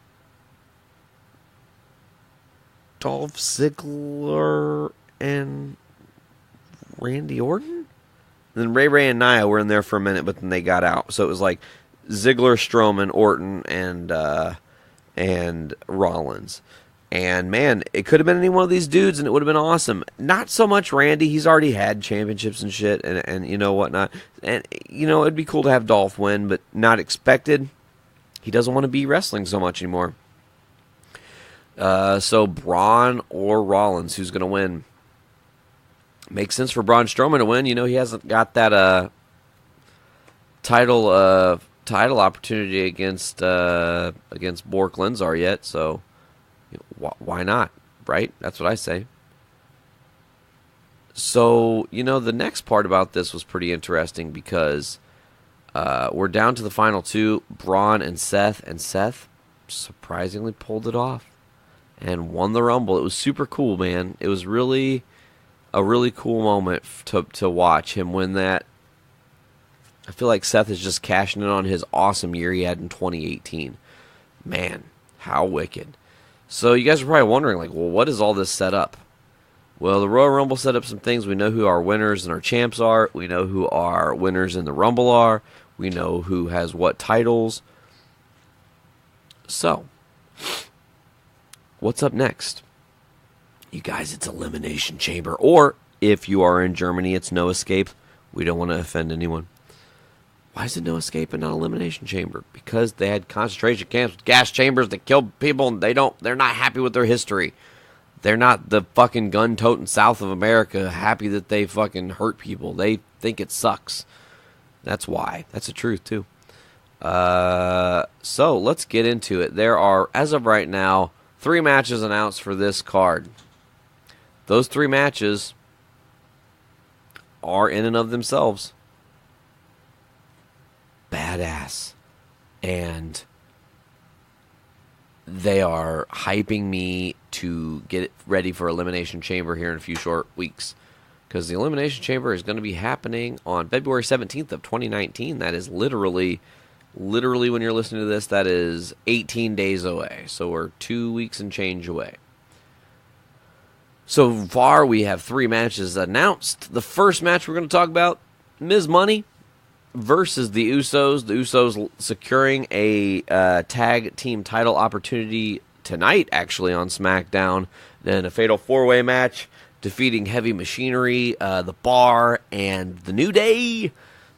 Dolph Ziggler, and Randy Orton? And then Ray and Nia were in there for a minute, but then they got out. So it was like Ziggler, Strowman, Orton, and Rollins. And, man, it could have been any one of these dudes, and it would have been awesome. Not so much Randy. He's already had championships and shit, and you know, whatnot. And, you know, it'd be cool to have Dolph win, but not expected. He doesn't want to be wrestling so much anymore. So, Braun or Rollins, who's going to win? Makes sense for Braun Strowman to win. You know, he hasn't got that title opportunity against Bork Lenzar yet, so... Why not, right? That's what I say. So, you know, the next part about this was pretty interesting because we're down to the final 2, Braun and Seth surprisingly pulled it off and won the Rumble. It was super cool, man. It was really a really cool moment to watch him win that. I feel like Seth is just cashing in on his awesome year he had in 2018. Man, how wicked. So you guys are probably wondering, like, well, what is all this set up? Well, the Royal Rumble set up some things. We know who our winners and our champs are. We know who our winners in the Rumble are. We know who has what titles. So, what's up next? You guys, it's Elimination Chamber. Or, if you are in Germany, it's No Escape. We don't want to offend anyone. Why is it No Escape and not Elimination Chamber? Because they had concentration camps with gas chambers that killed people, and they're not happy with their history. They're not the fucking gun-toting South of America happy that they fucking hurt people. They think it sucks. That's why. That's the truth, too. So let's get into it. There are, as of right now, 3 matches announced for this card. Those 3 matches are in and of themselves badass. And they are hyping me to get ready for Elimination Chamber here in a few short weeks. Because the Elimination Chamber is going to be happening on February 17th of 2019. That is literally when you're listening to this, that is 18 days away. So we're 2 weeks and change away. So far, we have 3 matches announced. The first match we're going to talk about, Ms. Money versus the Usos. The Usos securing a tag team title opportunity tonight, actually, on Smackdown. Then a fatal 4-way match, defeating Heavy Machinery, The Bar, and The New Day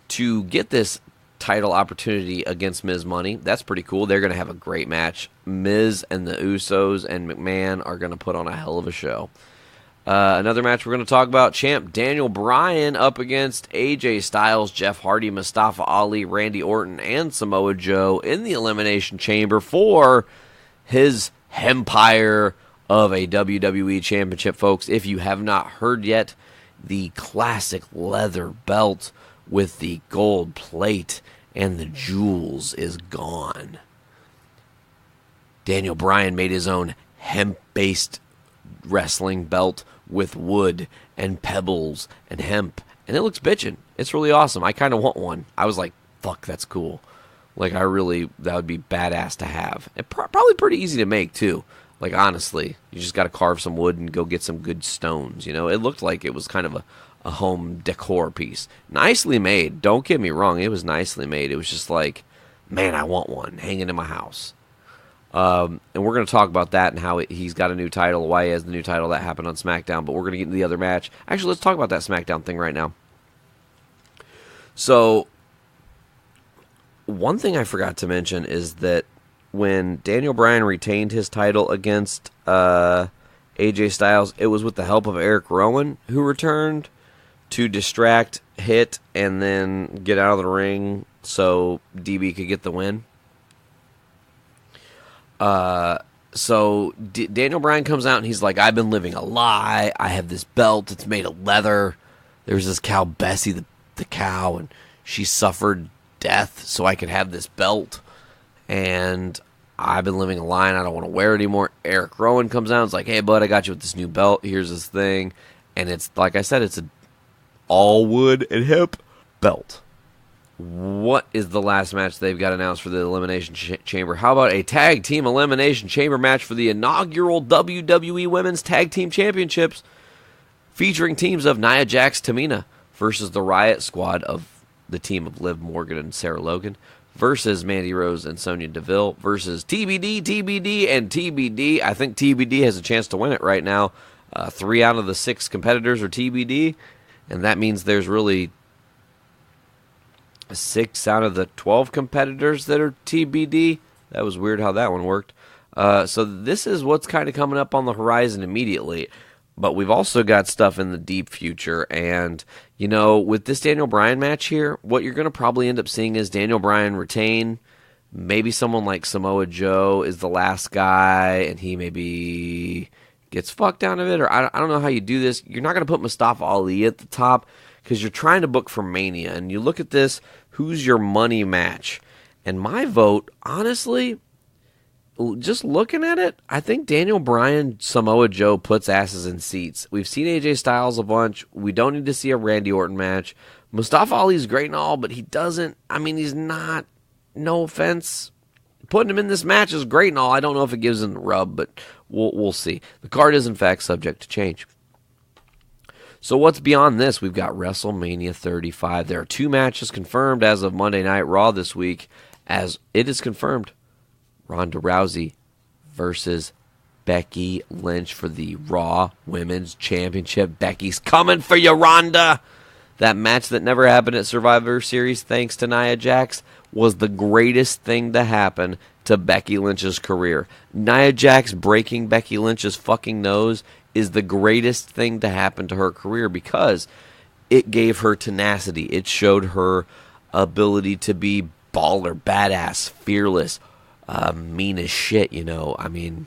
to get this title opportunity against Ms. Money. That's pretty cool. They're going to have a great match. Miz and the Usos and McMahon are going to put on a hell of a show. Another match we're going to talk about, champ Daniel Bryan up against AJ Styles, Jeff Hardy, Mustafa Ali, Randy Orton, and Samoa Joe in the Elimination Chamber for his Hempire of a WWE Championship, folks. If you have not heard yet, the classic leather belt with the gold plate and the jewels is gone. Daniel Bryan made his own hemp-based wrestling belt with wood and pebbles and hemp, and it looks bitchin'. It's really awesome. I kind of want one. I was like, fuck, that's cool. Like, that would be badass to have. And probably pretty easy to make, too. Like, honestly, you just got to carve some wood and go get some good stones, you know? It looked like it was kind of a home decor piece. Nicely made. Don't get me wrong. It was nicely made. It was just like, man, I want one hanging in my house. And we're going to talk about that and how he's got a new title, why he has the new title. That happened on SmackDown, but we're going to get into the other match. Actually, let's talk about that SmackDown thing right now. So, one thing I forgot to mention is that when Daniel Bryan retained his title against AJ Styles, it was with the help of Eric Rowan, who returned to distract, hit, and then get out of the ring so DB could get the win. So Daniel Bryan comes out and he's like, I've been living a lie. I have this belt. It's made of leather. There's this cow, Bessie, the cow, and she suffered death so I could have this belt. And I've been living a lie and I don't want to wear it anymore. Eric Rowan comes out and is like, hey, bud, I got you with this new belt. Here's this thing. And it's, like I said, it's an all wood and hemp belt. What is the last match they've got announced for the Elimination Chamber? How about a tag team Elimination Chamber match for the inaugural WWE Women's Tag Team Championships, featuring teams of Nia Jax, Tamina versus the Riot Squad of the team of Liv Morgan and Sarah Logan versus Mandy Rose and Sonya Deville versus TBD, and TBD. I think TBD has a chance to win it right now. 3 out of the 6 competitors are TBD, and that means there's really 6 out of the 12 competitors that are TBD. That was weird how that one worked. So this is what's kind of coming up on the horizon immediately. But we've also got stuff in the deep future. And, you know, with this Daniel Bryan match here, what you're going to probably end up seeing is Daniel Bryan retain. Maybe someone like Samoa Joe is the last guy, and he maybe gets fucked out of it. Or I don't know how you do this. You're not going to put Mustafa Ali at the top, because you're trying to book for Mania. And you look at this, who's your money match? And my vote, honestly, just looking at it, I think Daniel Bryan, Samoa Joe puts asses in seats. We've seen AJ Styles a bunch. We don't need to see a Randy Orton match. Mustafa Ali's great and all, but he doesn't, he's not, no offense. Putting him in this match is great and all. I don't know if it gives him the rub, but we'll see. The card is, in fact, subject to change. So what's beyond this? We've got WrestleMania 35. There are 2 matches confirmed as of Monday Night Raw this week, as it is confirmed. Ronda Rousey versus Becky Lynch for the Raw Women's Championship. Becky's coming for you, Ronda! That match that never happened at Survivor Series, thanks to Nia Jax, was the greatest thing to happen to Becky Lynch's career. Nia Jax breaking Becky Lynch's fucking nose is the greatest thing to happen to her career, because it gave her tenacity. It showed her ability to be baller, badass, fearless, mean as shit, you know. I mean,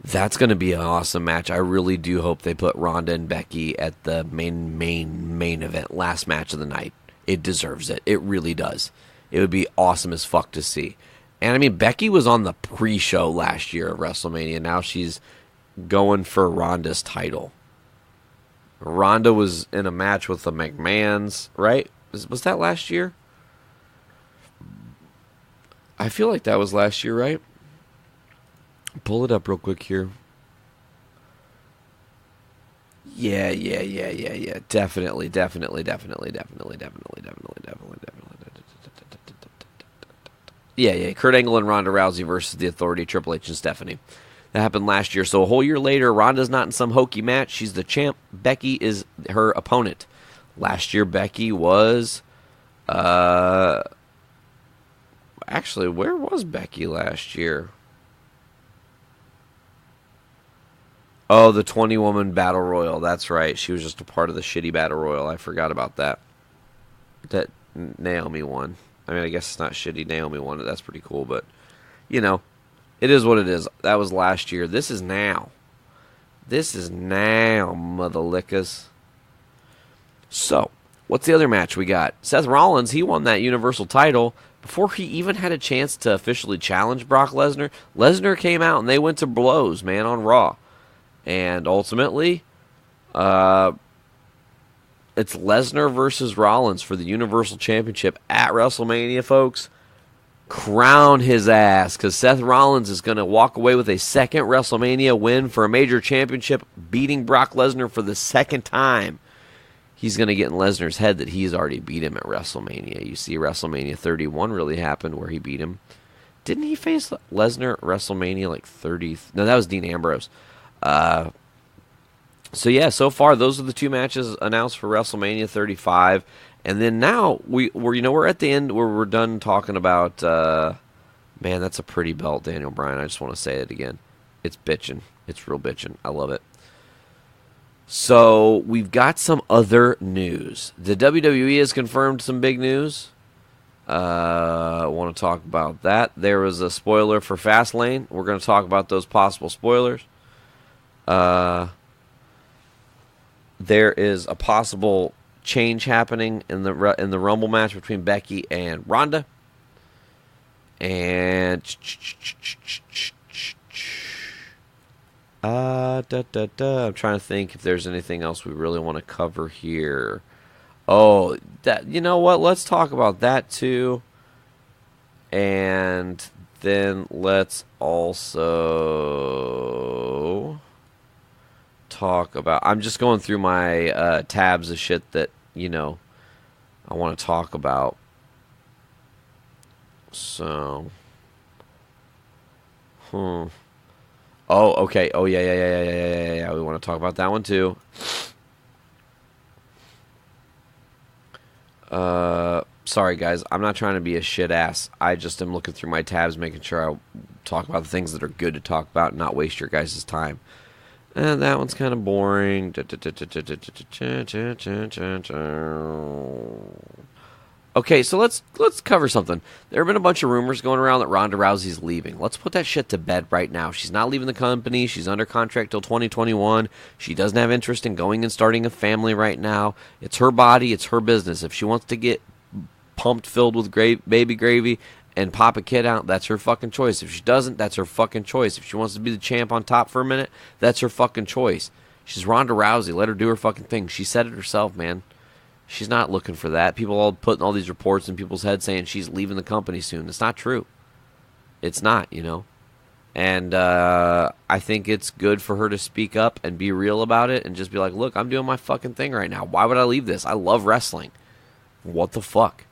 that's going to be an awesome match. I really do hope they put Ronda and Becky at the main event, last match of the night. It deserves it. It really does. It would be awesome as fuck to see. And I mean, Becky was on the pre-show last year at WrestleMania. Now she's going for Ronda's title. Ronda was in a match with the McMahons, right? Was that last year? I feel like that was last year, right? Pull it up real quick here. Yeah. Definitely. Yeah. Kurt Angle and Ronda Rousey versus The Authority, Triple H and Stephanie. That happened last year. So a whole year later, Ronda's not in some hokey match. She's the champ. Becky is her opponent. Last year, Becky was... Actually, where was Becky last year? Oh, the 20-woman Battle Royal. That's right. She was just a part of the shitty Battle Royal. I forgot about that. That Naomi won. I mean, I guess it's not shitty. Naomi won it. That's pretty cool, but, you know, it is what it is. That was last year. This is now. Mother lickers. So, what's the other match we got? Seth Rollins, he won that Universal title before he even had a chance to officially challenge Brock Lesnar. Lesnar came out and they went to blows, man, on Raw. And ultimately, it's Lesnar versus Rollins for the Universal Championship at WrestleMania, folks. Crown his ass, because Seth Rollins is going to walk away with a second WrestleMania win for a major championship, beating Brock Lesnar for the second time. He's going to get in Lesnar's head that he's already beat him at WrestleMania. You see, WrestleMania 31 really happened where he beat him. Didn't he face Lesnar at WrestleMania like 30? No, that was Dean Ambrose. So yeah, so far those are the two matches announced for WrestleMania 35, and then now we're at the end where we're done talking about. Man, that's a pretty belt, Daniel Bryan. I just want to say it again. It's bitchin'. It's real bitchin'. I love it. So we've got some other news. The WWE has confirmed some big news. I want to talk about that. There was a spoiler for Fastlane. We're going to talk about those possible spoilers. There is a possible change happening in the Rumble match between Becky and Ronda. And I'm trying to think if there's anything else we really want to cover here. Oh, you know what? Let's talk about that too. And then let's also talk about... I'm just going through my tabs of shit that, you know, I want to talk about. So... Oh, okay. Oh, yeah. We want to talk about that one too. Sorry, guys. I'm not trying to be a shit ass. I just am looking through my tabs, making sure I talk about the things that are good to talk about and not waste your guys' time. And that one's kind of boring. Okay, so let's cover something. There have been a bunch of rumors going around that Ronda Rousey's leaving. Let's put that shit to bed right now. She's not leaving the company. She's under contract till 2021. She doesn't have interest in going and starting a family right now. It's her body. It's her business. If she wants to get pumped filled with baby gravy and pop a kid out, that's her fucking choice. If she doesn't, that's her fucking choice. If she wants to be the champ on top for a minute, that's her fucking choice. She's Ronda Rousey. Let her do her fucking thing. She said it herself, man. She's not looking for that. People all putting all these reports in people's heads saying she's leaving the company soon. It's not true. It's not, you know. And I think it's good for her to speak up and be real about it and just be like, look, I'm doing my fucking thing right now. Why would I leave this? I love wrestling. What the fuck?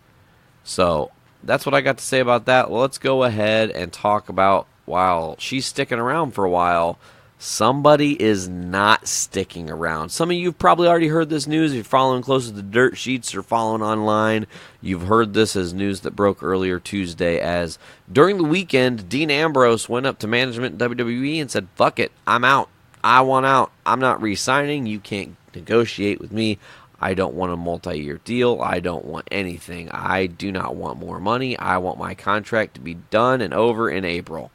So that's what I got to say about that. Well, let's go ahead and talk about, while she's sticking around for a while, somebody is not sticking around. Some of you have probably already heard this news. If you're following close to the dirt sheets or following online, you've heard this as news that broke earlier Tuesday, as during the weekend, Dean Ambrose went up to management in WWE and said, fuck it, I'm out. I want out. I'm not re-signing. You can't negotiate with me. I don't want a multi-year deal. I don't want anything. I do not want more money. I want my contract to be done and over in April.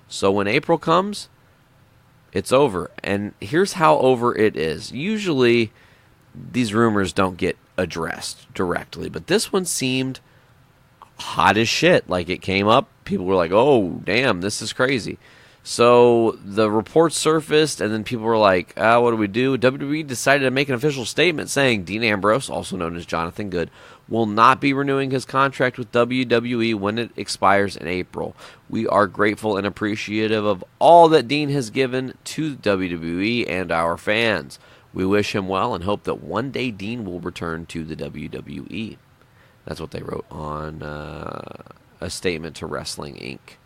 So when April comes, it's over. And here's how over it is. Usually, these rumors don't get addressed directly, but this one seemed hot as shit. Like, it came up, people were like, oh, damn, this is crazy. So the reports surfaced, and then people were like, what do we do? WWE decided to make an official statement saying Dean Ambrose, also known as Jonathan Good, will not be renewing his contract with WWE when it expires in April. We are grateful and appreciative of all that Dean has given to WWE and our fans. We wish him well and hope that one day Dean will return to the WWE. That's what they wrote on a statement to Wrestling Inc.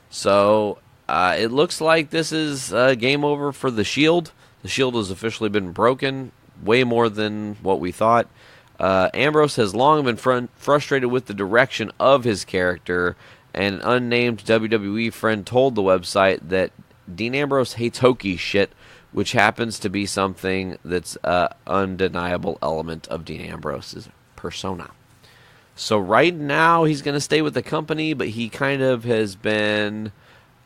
So it looks like this is game over for the Shield. The Shield has officially been broken, way more than what we thought. Ambrose has long been frustrated with the direction of his character, and an unnamed WWE friend told the website that Dean Ambrose hates hokey shit, which happens to be something that's an undeniable element of Dean Ambrose's persona. So right now he's going to stay with the company, but he kind of has been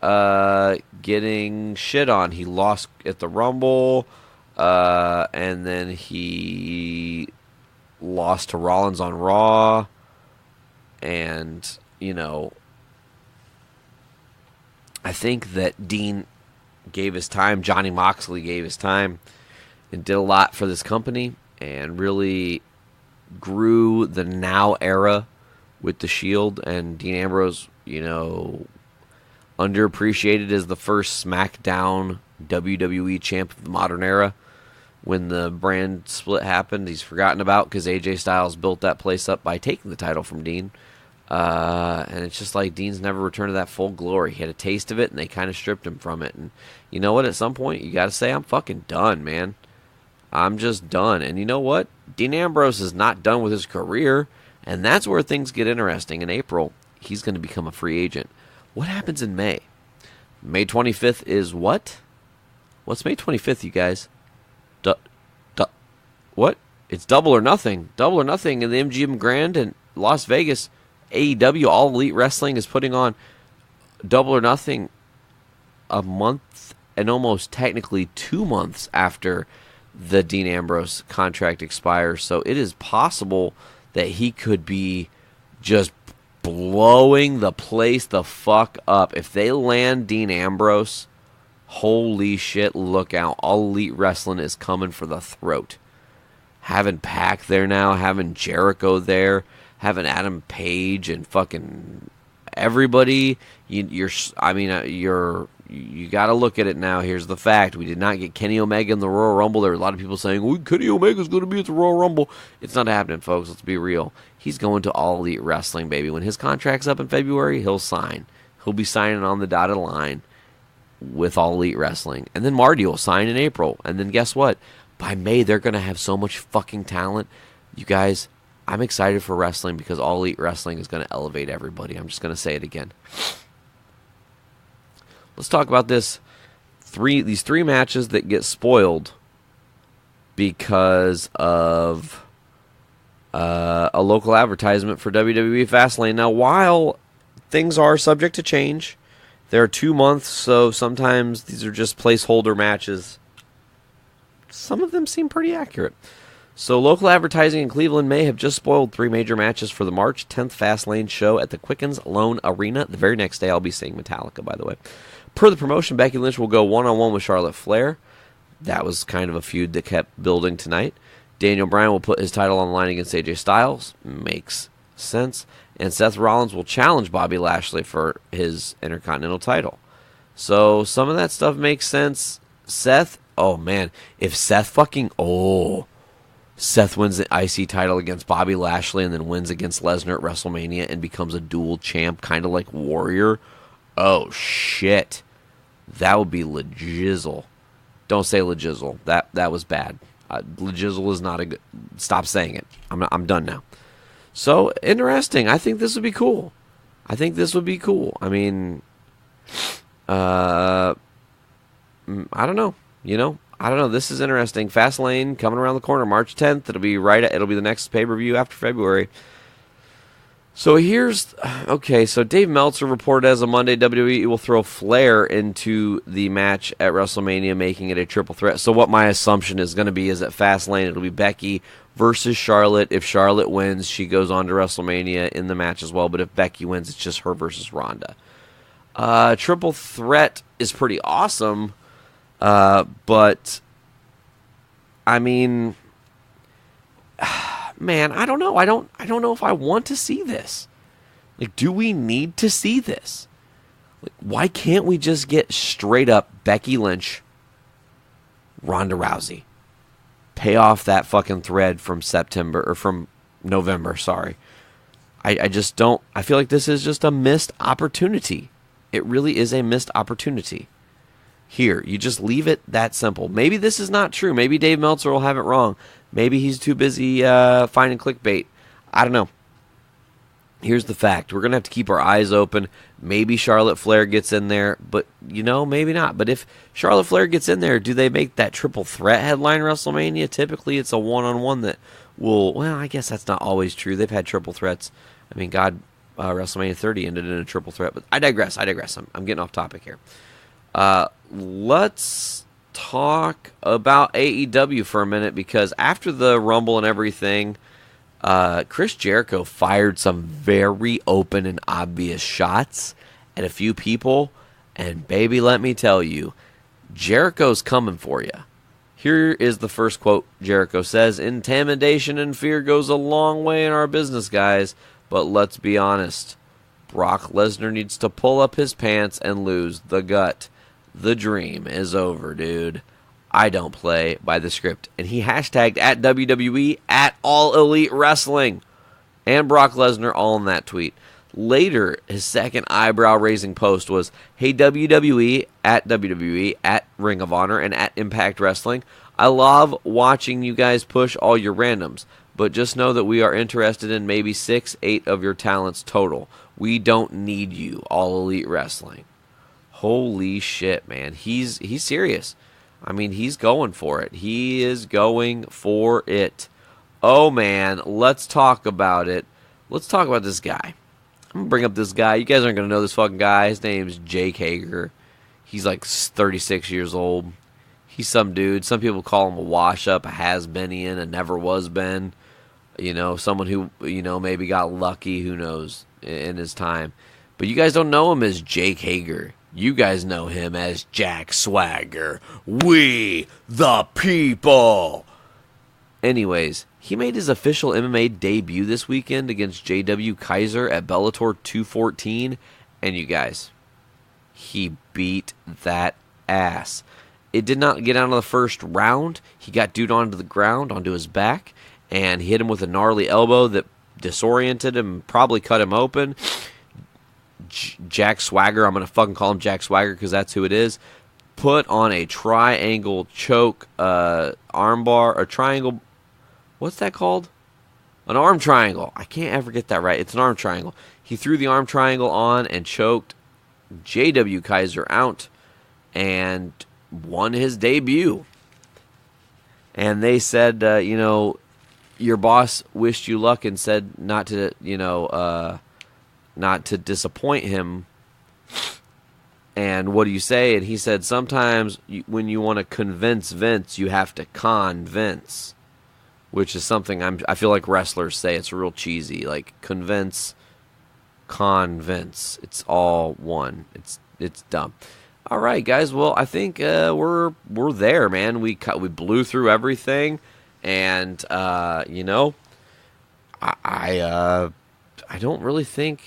getting shit on. He lost at the Rumble, and then he lost to Rollins on Raw, and, you know, I think that Dean gave his time, Johnny Moxley gave his time, and did a lot for this company, and really grew the now era with the Shield. And Dean Ambrose, you know, underappreciated as the first SmackDown WWE champ of the modern era. When the brand split happened, he's forgotten about because AJ Styles built that place up by taking the title from Dean. And it's just like Dean's never returned to that full glory. He had a taste of it, and they kind of stripped him from it. And you know what? At some point, you got to say, I'm fucking done, man. I'm just done. And you know what? Dean Ambrose is not done with his career, and that's where things get interesting. In April, he's going to become a free agent. What happens in May? May 25th is what? What's May 25th, you guys? What? It's Double or Nothing. Double or Nothing in the MGM Grand in Las Vegas. AEW, All Elite Wrestling, is putting on Double or Nothing a month and almost technically 2 months after the Dean Ambrose contract expires. So it is possible that he could be just blowing the place the fuck up. If they land Dean Ambrose, holy shit, look out. All Elite Wrestling is coming for the throat. Having Pac there now, having Jericho there, having Adam Page and fucking everybody, you got to look at it now. Here's the fact: we did not get Kenny Omega in the Royal Rumble. There were a lot of people saying, "Oh, Kenny Omega's going to be at the Royal Rumble." It's not happening, folks. Let's be real. He's going to All Elite Wrestling, baby. When his contract's up in February, he'll sign. He'll be signing on the dotted line with All Elite Wrestling, and then Marty will sign in April. And then guess what? By May, they're going to have so much fucking talent. You guys, I'm excited for wrestling because All Elite Wrestling is going to elevate everybody. I'm just going to say it again. Let's talk about these three matches that get spoiled because of a local advertisement for WWE Fastlane. Now, while things are subject to change, there are 2 months, so sometimes these are just placeholder matches. Some of them seem pretty accurate. So local advertising in Cleveland may have just spoiled 3 major matches for the March 10th Fastlane show at the Quickens Loan Arena. The very next day, I'll be seeing Metallica, by the way. Per the promotion, Becky Lynch will go one-on-one with Charlotte Flair. That was kind of a feud that kept building tonight. Daniel Bryan will put his title on the line against AJ Styles. Makes sense. And Seth Rollins will challenge Bobby Lashley for his Intercontinental title. So some of that stuff makes sense. Seth, oh man, if Seth wins the IC title against Bobby Lashley and then wins against Lesnar at WrestleMania and becomes a dual champ, kind of like Warrior. Oh, shit. That would be lejizzle. Don't say lejizzle. That was bad. Lejizzle is not a good... Stop saying it. I'm done now. So, interesting. I think this would be cool. I mean, I don't know. You know, I don't know. This is interesting. Fastlane coming around the corner, March 10th. It'll be the next pay-per-view after February. So so Dave Meltzer reported as of Monday, WWE will throw Flair into the match at WrestleMania, making it a triple threat. So what my assumption is going to be is at Fastlane, it'll be Becky versus Charlotte. If Charlotte wins, she goes on to WrestleMania in the match as well. But if Becky wins, it's just her versus Ronda. Triple threat is pretty awesome. But I mean, man, I don't know. I don't know if I want to see this. Like, do we need to see this? Like, why can't we just get straight up Becky Lynch, Ronda Rousey? Pay off that fucking thread from November, sorry. I just don't. I feel like this is just a missed opportunity. It really is a missed opportunity. Here, you just leave it that simple. Maybe this is not true. Maybe Dave Meltzer will have it wrong. Maybe he's too busy finding clickbait. I don't know. Here's the fact. We're going to have to keep our eyes open. Maybe Charlotte Flair gets in there, but, maybe not. But if Charlotte Flair gets in there, do they make that triple threat headline WrestleMania? Typically, it's a one-on-one that will, well, I guess that's not always true. They've had triple threats. I mean, WrestleMania 30 ended in a triple threat. But I digress. I'm getting off topic here. Let's talk about AEW for a minute, because after the Rumble and everything, Chris Jericho fired some very open and obvious shots at a few people, and baby, let me tell you, Jericho's coming for you. Here is the first quote Jericho says: "Intimidation and fear goes a long way in our business, guys, but let's be honest. Brock Lesnar needs to pull up his pants and lose the gut. The dream is over, dude. I don't play by the script." And he hashtagged at WWE at All Elite Wrestling and Brock Lesnar all in that tweet. Later, his second eyebrow-raising post was, "Hey WWE at Ring of Honor and at Impact Wrestling. I love watching you guys push all your randoms, but just know that we are interested in maybe 6-8 of your talents total. We don't need you, All Elite Wrestling." Holy shit, man. He's serious. I mean, he's going for it. He is going for it. Oh, man. Let's talk about it. Let's talk about this guy. I'm going to bring up this guy. You guys aren't going to know this fucking guy. His name's Jake Hager. He's like 36 years old. He's some dude. Some people call him a wash-up, a has-beenian, a never-was-been. Someone who, maybe got lucky, who knows, in his time. But you guys don't know him as Jake Hager. You guys know him as Jack Swagger. We the people. Anyways, he made his official MMA debut this weekend against J.W. Kaiser at Bellator 214. And you guys, he beat that ass. It did not get out of the first round. He got dude onto the ground, onto his back, and hit him with a gnarly elbow that disoriented him, probably cut him open. Jack Swagger, I'm going to fucking call him Jack Swagger because that's who it is, put on a triangle choke armbar, or triangle, what's that called? An arm triangle. I can't ever get that right. It's an arm triangle. He threw the arm triangle on and choked J.W. Kaiser out and won his debut. And they said, your boss wished you luck and said not to disappoint him. And what do you say? And he said, sometimes when you want to convince Vince, you have to convince, which is something I feel like wrestlers say. It's real cheesy, like convince, convince. It's all one. It's dumb. All right, guys. Well, I think we're there, man. We blew through everything, and I don't really think.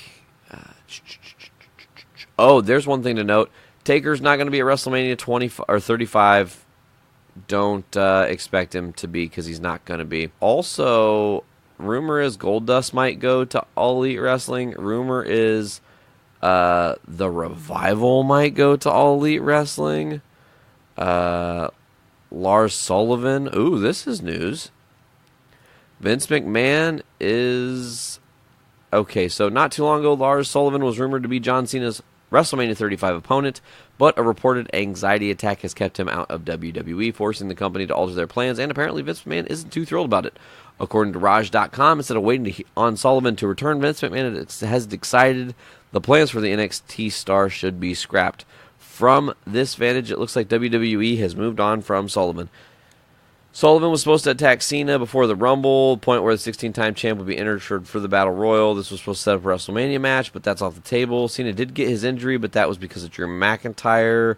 Oh, there's one thing to note. Taker's not going to be at WrestleMania 20 or 35. Don't expect him to be, because he's not going to be. Also, rumor is Goldust might go to All Elite Wrestling. Rumor is the Revival might go to All Elite Wrestling. Lars Sullivan. Ooh, this is news. Vince McMahon is... Okay, so not too long ago, Lars Sullivan was rumored to be John Cena's WrestleMania 35 opponent, but a reported anxiety attack has kept him out of WWE, forcing the company to alter their plans, and apparently Vince McMahon isn't too thrilled about it. According to Raj.com, instead of waiting on Sullivan to return, Vince McMahon has decided the plans for the NXT star should be scrapped. From this vantage, it looks like WWE has moved on from Sullivan. Sullivan was supposed to attack Cena before the Rumble, point where the 16-time champ would be entered for the Battle Royal. This was supposed to set up a WrestleMania match, but that's off the table. Cena did get his injury, but that was because of Drew McIntyre.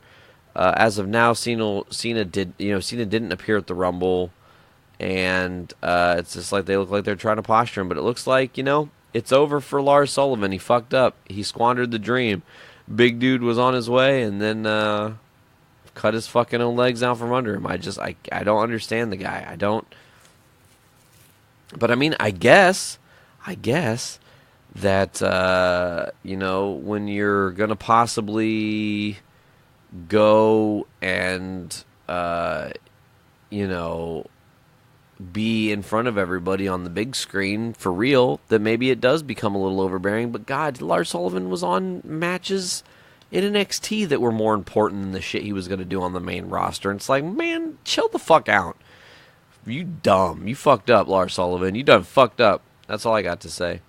As of now, Cena didn't appear at the Rumble, and it's just like they look like they're trying to posture him. But it looks like, it's over for Lars Sullivan. He fucked up. He squandered the dream. Big dude was on his way, and then cut his fucking own legs out from under him. I don't understand the guy. I don't. But I mean, I guess that when you're gonna possibly go and be in front of everybody on the big screen for real, that maybe it does become a little overbearing. But God, Lars Sullivan was on matches in NXT that were more important than the shit he was going to do on the main roster. And it's like, man, chill the fuck out. You dumb. You fucked up, Lars Sullivan. You done fucked up. That's all I got to say.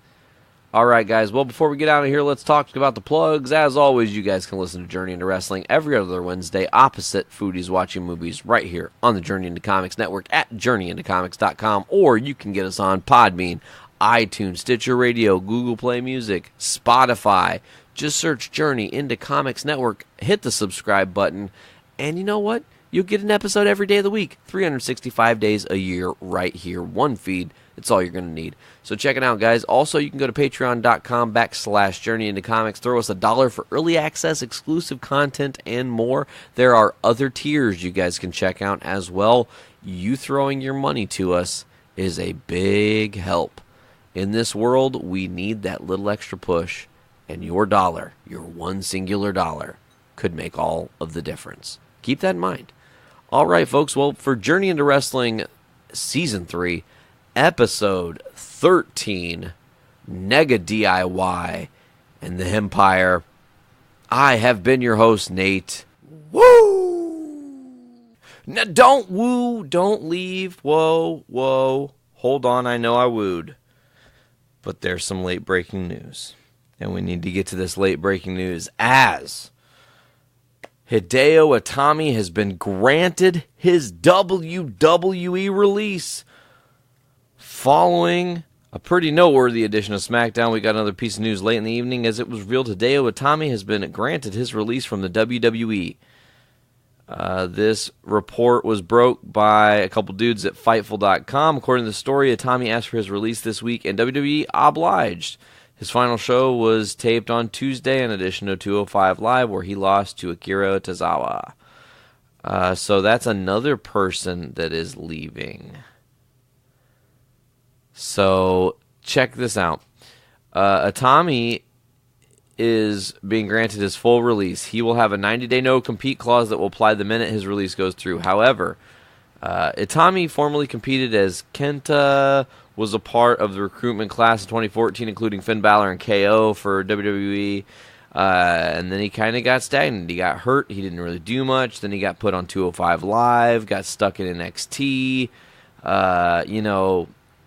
All right, guys. Well, before we get out of here, let's talk about the plugs. As always, you guys can listen to Journey into Wrestling every other Wednesday opposite Foodies Watching Movies right here on the Journey into Comics Network at JourneyIntoComics.com, or you can get us on Podbean, iTunes, Stitcher Radio, Google Play Music, Spotify. Just search Journey into Comics Network, hit the subscribe button, and you know what? You'll get an episode every day of the week, 365 days a year right here. One feed. It's all you're going to need. So check it out, guys. Also, you can go to patreon.com/journeyintocomics. Throw us $1 for early access, exclusive content, and more. There are other tiers you guys can check out as well. You throwing your money to us is a big help. In this world, we need that little extra push. And your dollar, your one singular dollar, could make all of the difference. Keep that in mind. All right, folks. Well, for Journey into Wrestling Season 3, Episode 13, Nega DIY and the Hempire, I have been your host, Nate. Woo! Now, don't woo. Don't leave. Whoa. Hold on. I know I wooed. But there's some late-breaking news. And we need to get to this late-breaking news as Hideo Itami has been granted his WWE release. Following a pretty noteworthy edition of Smackdown, we got another piece of news late in the evening as it was revealed Hideo Itami has been granted his release from the WWE. This report was broke by a couple dudes at Fightful.com. According to the story, Itami asked for his release this week, and WWE obliged. His final show was taped on Tuesday in addition to 205 Live, where he lost to Akira Tozawa. So that's another person that is leaving. So check this out. Itami is being granted his full release. He will have a 90-day no-compete clause that will apply the minute his release goes through. However, Itami formerly competed as Kenta, was a part of the recruitment class of 2014, including Finn Balor and KO for WWE. And then he kind of got stagnant. He got hurt. He didn't really do much. Then he got put on 205 Live, got stuck in NXT.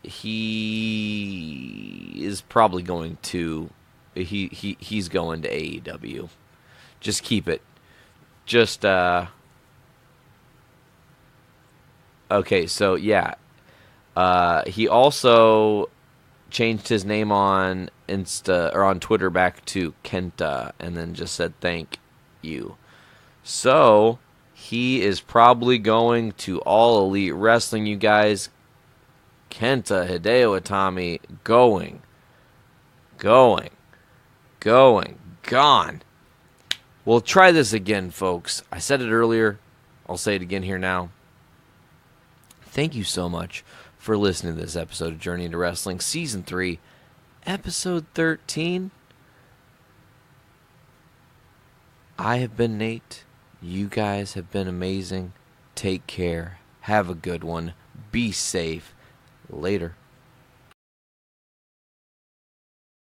He is probably going to... He's going to AEW. Just keep it. Just, okay, so, yeah. He also changed his name on on Twitter back to Kenta, and then just said thank you. So he is probably going to All Elite Wrestling, you guys. Kenta Hideo Itami gone. We'll try this again, folks. I said it earlier. I'll say it again here now. Thank you so much for listening to this episode of Journey into Wrestling, Season 3, Episode 13. I have been Nate. You guys have been amazing. Take care. Have a good one. Be safe. Later.